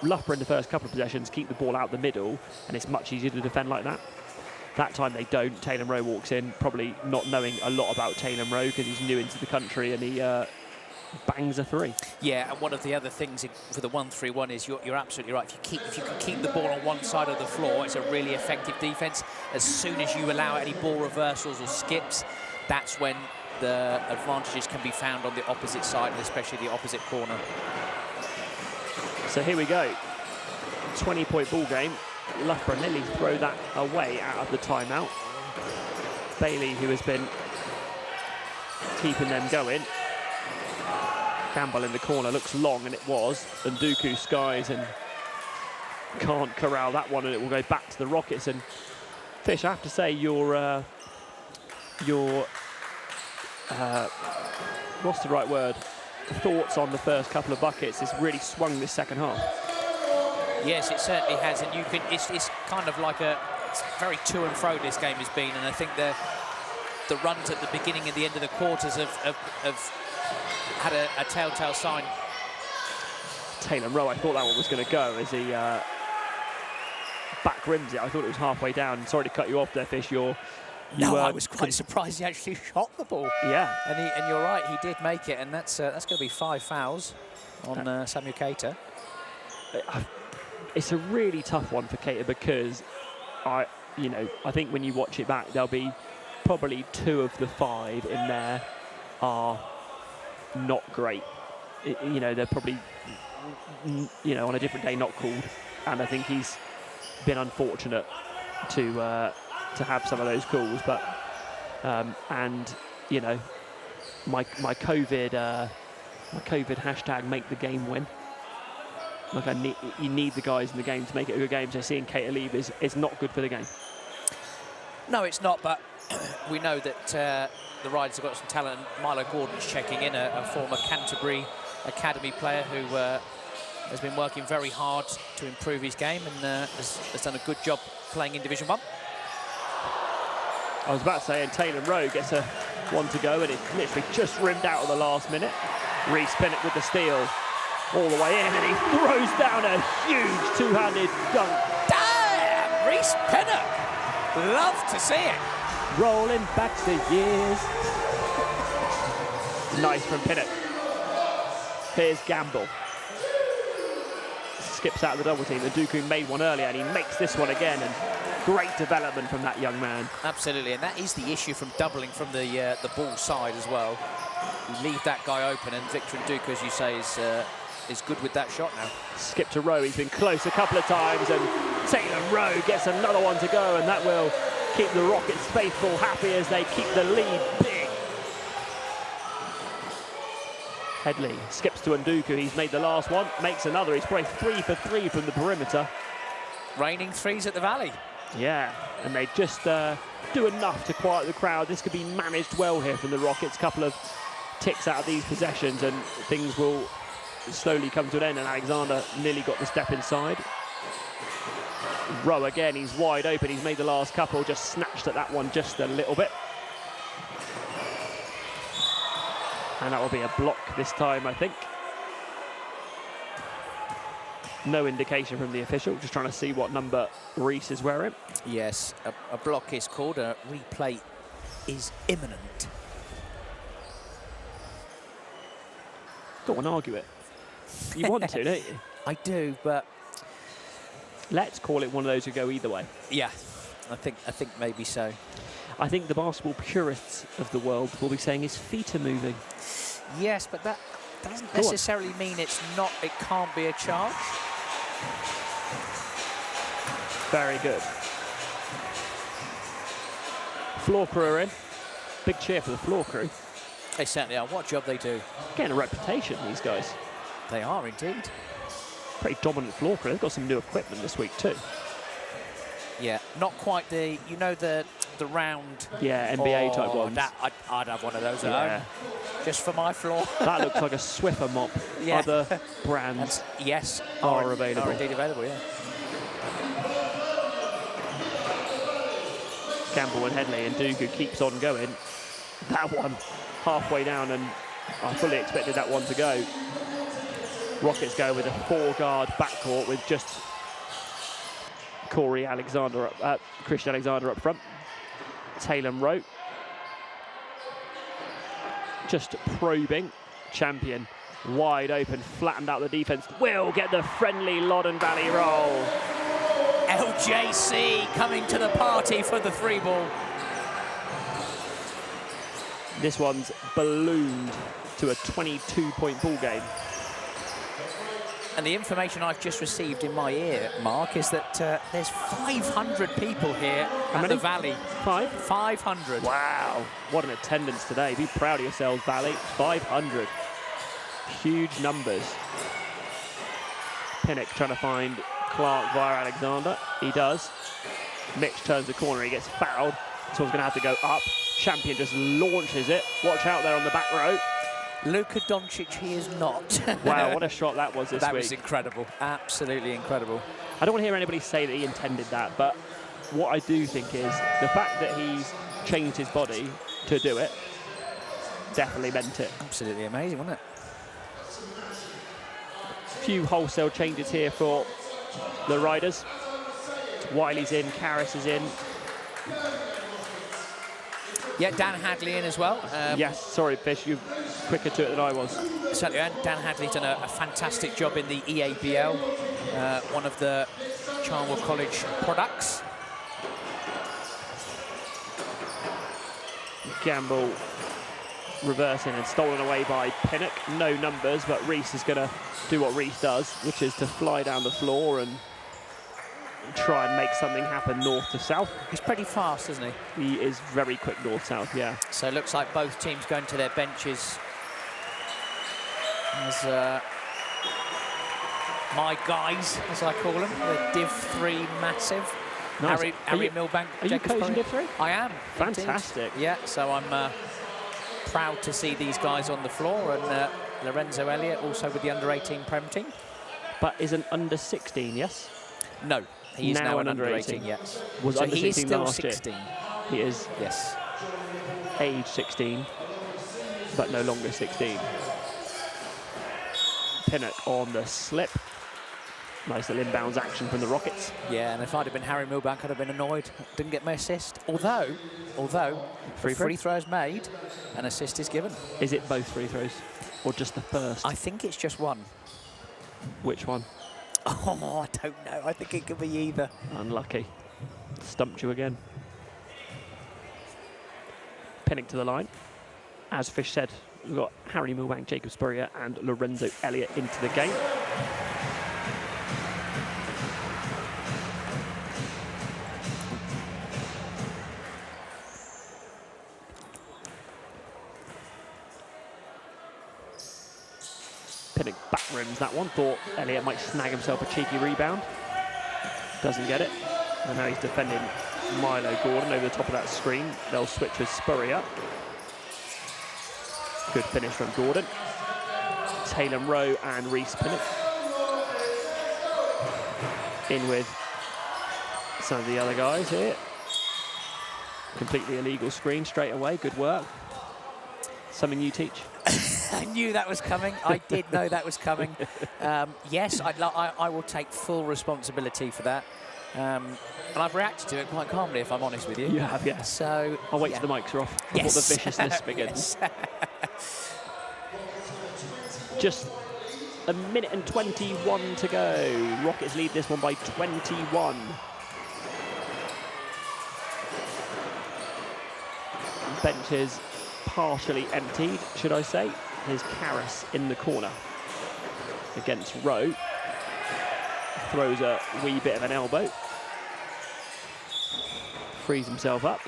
Loughborough in the first couple of possessions keep the ball out the middle, and it's much easier to defend like that. That time they don't. Taylor Rowe walks in, probably not knowing a lot about Taylor Rowe because he's new into the country, and he bangs a three. Yeah, and one of the other things for the 1-3-1 is you're absolutely right. If you can keep the ball on one side of the floor, it's a really effective defense. As soon as you allow any ball reversals or skips, that's when the advantages can be found on the opposite side, and especially the opposite corner. So here we go. 20-point ball game. Loughborough nearly throw that away out of the timeout. Bailey, who has been keeping them going. Campbell in the corner, looks long, and it was. And Dooku skies and can't corral that one, and it will go back to the Rockets. And Fish, I have to say, your what's the right word? Thoughts on the first couple of buckets has really swung this second half. Yes, it certainly has, and you can. It's kind of like it's very to and fro this game has been, and I think the runs at the beginning and the end of the quarters have had a telltale sign. Taylor Rowe, I thought that one was going to go as he back rims it. I thought it was halfway down. Sorry to cut you off there, Fish. I was quite surprised he actually shot the ball. Yeah, and you're right, he did make it, and that's going to be 5 fouls on Samuel Cater. It's a really tough one for Cater because I think when you watch it back, there'll be probably 2 of the 5 in there are not great. They're probably on a different day not called, and I think he's been unfortunate to have some of those calls, but my COVID hashtag make the game win. Like you need the guys in the game to make it a good game. So seeing Cater leave is not good for the game. No, it's not. But we know that the Riders have got some talent. Milo Gordon's checking in, a former Canterbury Academy player who has been working very hard to improve his game and has done a good job playing in Division 1. I was about to say, and Taylor Rowe gets a one to go, and it literally just rimmed out at the last minute. Reece Pinnock with the steal all the way in, and he throws down a huge two-handed dunk. Damn, Reece Pinnock. Love to see it. Rolling back the years. Nice from Pinnock. Here's Gamble. Skips out of the double team. The Dooku made one earlier, and he makes this one again. And great development from that young man. Absolutely, and that is the issue from doubling from the ball side as well. You leave that guy open, and Victor Nduku, as you say, is good with that shot now. Skip to Rowe. He's been close a couple of times, and Taylor Rowe gets another one to go, and that will keep the Rockets faithful happy as they keep the lead big. Headley skips to Nduku. He's made the last one, makes another. He's probably 3 for 3 from the perimeter. Raining threes at the Valley. Yeah, and they just do enough to quiet the crowd. This could be managed well here from the Rockets. Couple of ticks out of these possessions, and things will slowly come to an end. And Alexander nearly got the step inside. Rowe again, he's wide open. He's made the last couple, just snatched at that one just a little bit. And that will be a block this time, I think. No indication from the official, just trying to see what number Reece is wearing. Yes, a block is called, a replay is imminent. Go on, argue it. You want to, don't you? I do, but let's call it one of those who go either way. Yeah, I think maybe so. I think the basketball purists of the world will be saying his feet are moving. Yes, but that doesn't necessarily mean it can't be a charge. Very good. Floor crew are in. Big cheer for the floor crew. They certainly are. What job they do. Getting a reputation, these guys. They are indeed. Pretty dominant floor crew. They've got some new equipment this week too. Yeah, not quite the, you know, the round. Yeah, NBA type ones. I'd have one of those at home, just for my floor. That looks like a Swiffer mop. Yeah. Other brands yes, are available. Are indeed available, yeah. Campbell and Henley, and Dugu keeps on going. That one halfway down, and I fully expected that one to go. Rockets go with a 4-guard backcourt with just Christian Alexander up front. Taylor Rowe just probing. Champion wide open, flattened out the defense. Will get the friendly Loddon Valley roll. LJC coming to the party for the 3-ball. This one's ballooned to a 22-point ball game. And the information I've just received in my ear, Mark, is that there's 500 people here at the Valley. 500. Wow, what an attendance today. Be proud of yourselves, Valley. 500. Huge numbers. Pinnock trying to find Clark via Alexander. He does. Mitch turns the corner, he gets fouled. Someone's going to have to go up. Champion just launches it. Watch out there on the back row. Luka Doncic, he is not. Wow, what a shot that was this week. That was incredible. Absolutely incredible. I don't want to hear anybody say that he intended that, but what I do think is the fact that he's changed his body to do it definitely meant it. Absolutely amazing, wasn't it? A few wholesale changes here for the Riders. Wiley's in, Karras is in. Yeah, Dan Hadley in as well. Yes, sorry, Fish, you're quicker to it than I was. Certainly, and Dan Hadley's done a fantastic job in the EABL, one of the Charnwood College products. Gamble reversing and stolen away by Pinnock. No numbers, but Reese is going to do what Reese does, which is to fly down the floor and try and make something happen north to south. He's pretty fast, isn't he? He is very quick north-south, yeah. So it looks like both teams going to their benches. As my guys, as I call them, the Div 3 massive. Nice. Harry Milbank. Are you coaching Div 3? I am. Fantastic. Indeed. Yeah, so I'm proud to see these guys on the floor, and Lorenzo Elliott also with the under-18 Prem team. But is an under-16, yes? No. He is now an under-18, yes. Was so under he is 16 still last 16. Year. He is. Yes. Age 16, but no longer 16. Pinnock on the slip. Nice little inbounds action from the Rockets. Yeah, and if I'd have been Harry Milbank, I'd have been annoyed. Didn't get my assist. Although free throws made, an assist is given. Is it both free throws, or just the first? I think it's just one. Which one? Oh, I don't know. I think it could be either. Unlucky. Stumped you again. Pinnock to the line. As Fish said, we've got Harry Milbank, Jacob Spurrier and Lorenzo Elliott into the game. Pinnock back rims that one. Thought Elliott might snag himself a cheeky rebound. Doesn't get it. And now he's defending Milo Gordon over the top of that screen. They'll switch with Spurrier. Good finish from Gordon. Taylor Rowe and Reese Pinnock. In with some of the other guys here. Completely illegal screen straight away. Good work. Something you teach? I knew that was coming. I did know that was coming. Yes, I will take full responsibility for that. And I've reacted to it quite calmly, if I'm honest with you. You have, yeah. So I'll wait till the mics are off before yes. the viciousness begins. Yes. Just A minute and 21 to go. Rockets lead this one by 21. Bench is partially emptied, should I say. Here's Karras in the corner against Rowe. Throws a wee bit of an elbow. Frees himself up.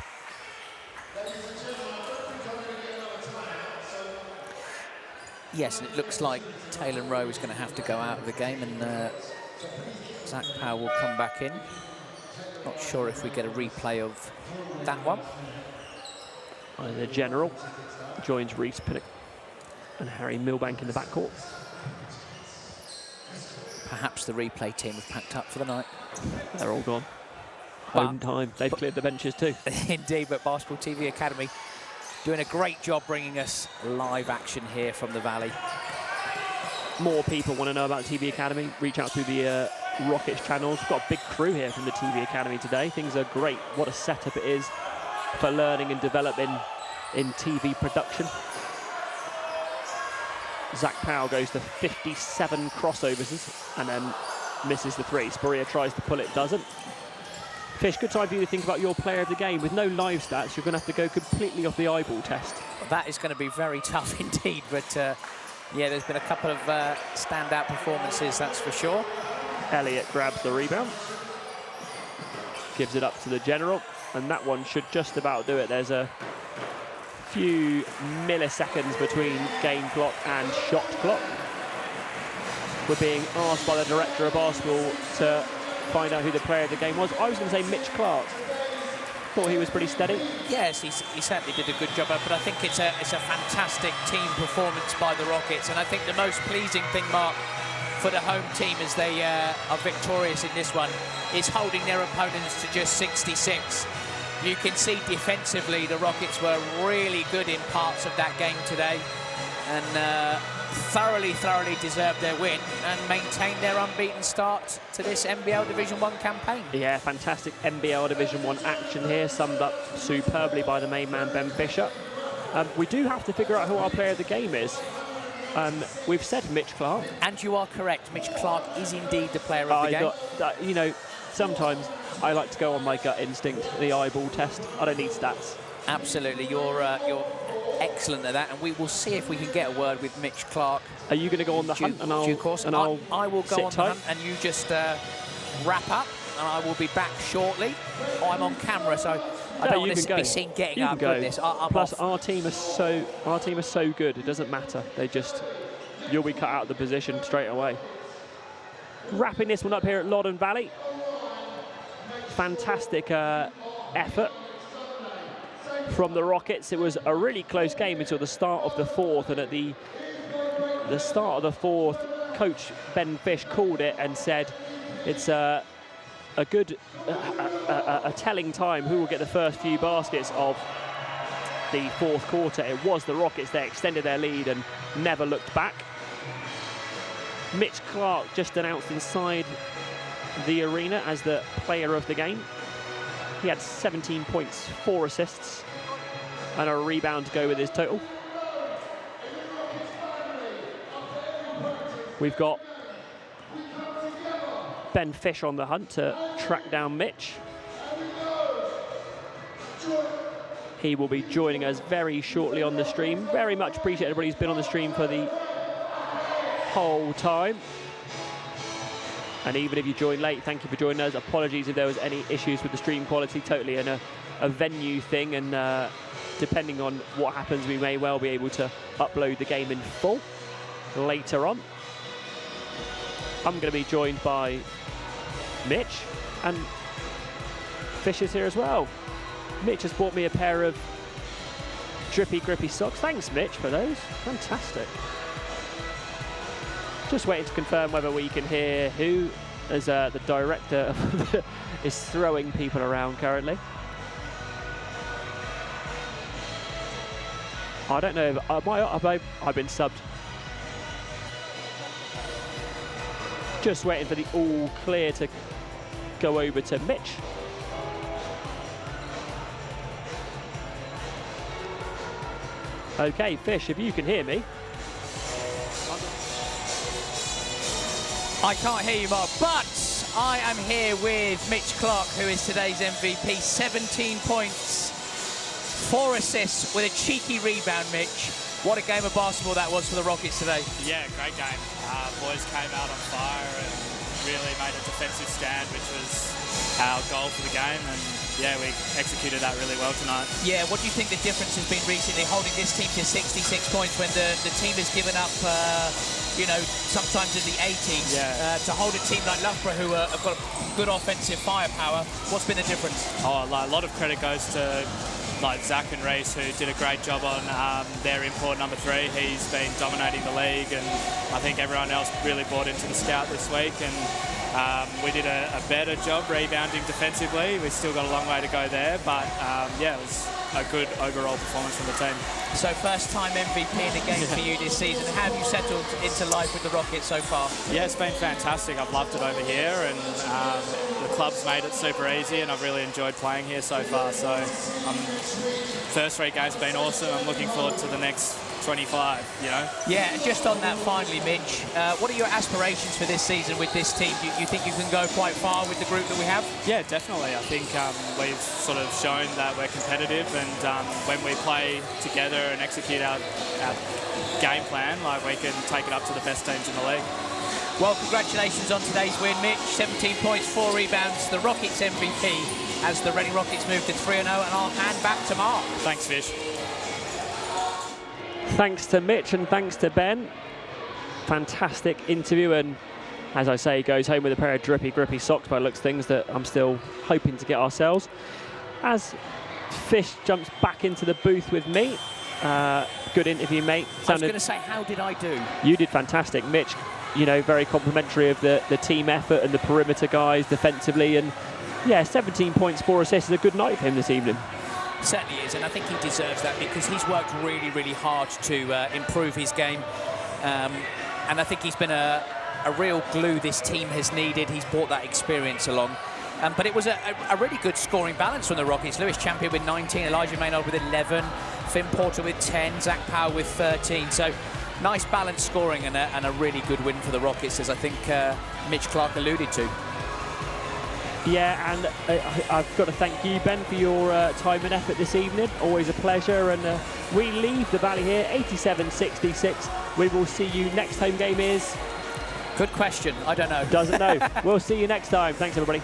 Yes, and it looks like Taylor Rowe is going to have to go out of the game, and Zach Powell will come back in. Not sure if we get a replay of that one. The general joins Reece Pinnock and Harry Milbank in the backcourt. Perhaps the replay team have packed up for the night. They're all gone. Home time. They've cleared the benches too. Indeed, but Basketball TV Academy doing a great job bringing us live action here from the Valley. More people want to know about TV Academy, reach out through the Rockets channels. We've got a big crew here from the TV Academy today. Things are great. What a setup it is for learning and developing in TV production. Zach Powell goes to 57 crossovers and then misses the three. Sporia tries to pull it, doesn't. Fish, good time for you to think about your player of the game. With no live stats, you're going to have to go completely off the eyeball test. Well, that is going to be very tough indeed, but yeah, there's been a couple of standout performances, that's for sure. Elliott grabs the rebound, gives it up to the general, and that one should just about do it. There's a few milliseconds between game clock and shot clock. We're being asked by the director of basketball to find out who the player of the game was. I was going to say Mitch Clark. Thought he was pretty steady. Yes, he certainly did a good job, but I think it's a fantastic team performance by the Rockets, and I think the most pleasing thing, Mark, for the home team as they are victorious in this one is holding their opponents to just 66. You can see defensively the Rockets were really good in parts of that game today, and thoroughly deserved their win and maintained their unbeaten start to this NBL Division 1 campaign. Yeah, fantastic NBL Division 1 action here, summed up superbly by the main man, Ben Fisher. We do have to figure out who our player of the game is. We've said Mitch Clark. And you are correct, Mitch Clark is indeed the player of the game. You know, sometimes I like to go on my gut instinct, the eyeball test. I don't need stats. Absolutely, you're excellent at that, and we will see if we can get a word with Mitch Clark. Are you going to go on the hunt? And I will go on the hunt, and you just wrap up, and I will be back shortly. I'm on camera, so I don't want to be seen getting up with this. Plus, our team is so good. It doesn't matter. You'll be cut out of the position straight away. Wrapping this one up here at Loddon Valley. Fantastic effort from the Rockets. It was a really close game until the start of the fourth, and at the start of the fourth, Coach Ben Fish called it and said it's a telling time who will get the first few baskets of the fourth quarter. It was the Rockets. They extended their lead and never looked back. Mitch Clark just announced inside the arena as the player of the game. He had 17 points, 4 assists, and a rebound to go with his total. We've got Ben Fish on the hunt to track down Mitch. He will be joining us very shortly on the stream. Very much appreciate everybody who's been on the stream for the whole time. And even if you joined late, thank you for joining us. Apologies if there was any issues with the stream quality, totally in a venue thing, and depending on what happens, we may well be able to upload the game in full later on. I'm going to be joined by Mitch, and Fish is here as well. Mitch has bought me a pair of drippy, grippy socks. Thanks, Mitch, for those. Fantastic. Just waiting to confirm whether we can hear who, as the director is throwing people around currently. I don't know if I've been subbed. Just waiting for the all clear to go over to Mitch. Okay, Fish, if you can hear me. I can't hear you, Mark, but I am here with Mitch Clark, who is today's MVP. 17 points, 4 assists with a cheeky rebound, Mitch. What a game of basketball that was for the Rockets today. Yeah, great game. Boys came out on fire and really made a defensive stand, which was our goal for the game. And yeah, we executed that really well tonight. Yeah, what do you think the difference has been recently, holding this team to 66 points when the team has given up, you know, sometimes in the 80s, to hold a team like Loughborough, who have got good offensive firepower? What's been the difference? Oh, like, a lot of credit goes to like Zach and Reese, who did a great job on their import number 3. He's been dominating the league, and I think everyone else really bought into the scout this week. And we did a better job rebounding defensively. We've still got a long way to go there, but yeah, it was a good overall performance from the team. So first time MVP in the game for you this season. How have you settled into life with the Rockets so far? Yeah, it's been fantastic. I've loved it over here, and the club's made it super easy, and I've really enjoyed playing here so far. So first 3 games have been awesome. I'm looking forward to the next 25, you know? Yeah, and just on that finally, Mitch, what are your aspirations for this season with this team? You think you can go quite far with the group that we have? Yeah, definitely. I think we've sort of shown that we're competitive, and when we play together and execute our game plan, like, we can take it up to the best teams in the league. Well, congratulations on today's win, Mitch. 17 points, 4 rebounds, the Rockets MVP as the Reading Rockets move to 3-0, and I'll hand back to Mark. Thanks, Fish. Thanks to Mitch and thanks to Ben. Fantastic interview, and as I say, he goes home with a pair of drippy, grippy socks by the looks of things that I'm still hoping to get ourselves. As Fish jumps back into the booth with me, good interview, mate. I was going to say, how did I do? You did fantastic, Mitch. You know, very complimentary of the team effort and the perimeter guys defensively, and yeah, 17 points, 4 assists is a good night for him this evening. Certainly is, and I think he deserves that because he's worked really, really hard to improve his game. And I think he's been a real glue this team has needed. He's brought that experience along. But it was a really good scoring balance from the Rockets. Lewis Champion with 19, Elijah Maynard with 11, Finn Porter with 10, Zach Powell with 13. So nice balanced scoring and a really good win for the Rockets, as I think Mitch Clark alluded to. Yeah, and I've got to thank you, Ben, for your time and effort this evening. Always a pleasure, and we leave the Valley here 87-66. We will see you next home game is... Good question. I don't know. Doesn't know. We'll see you next time. Thanks, everybody.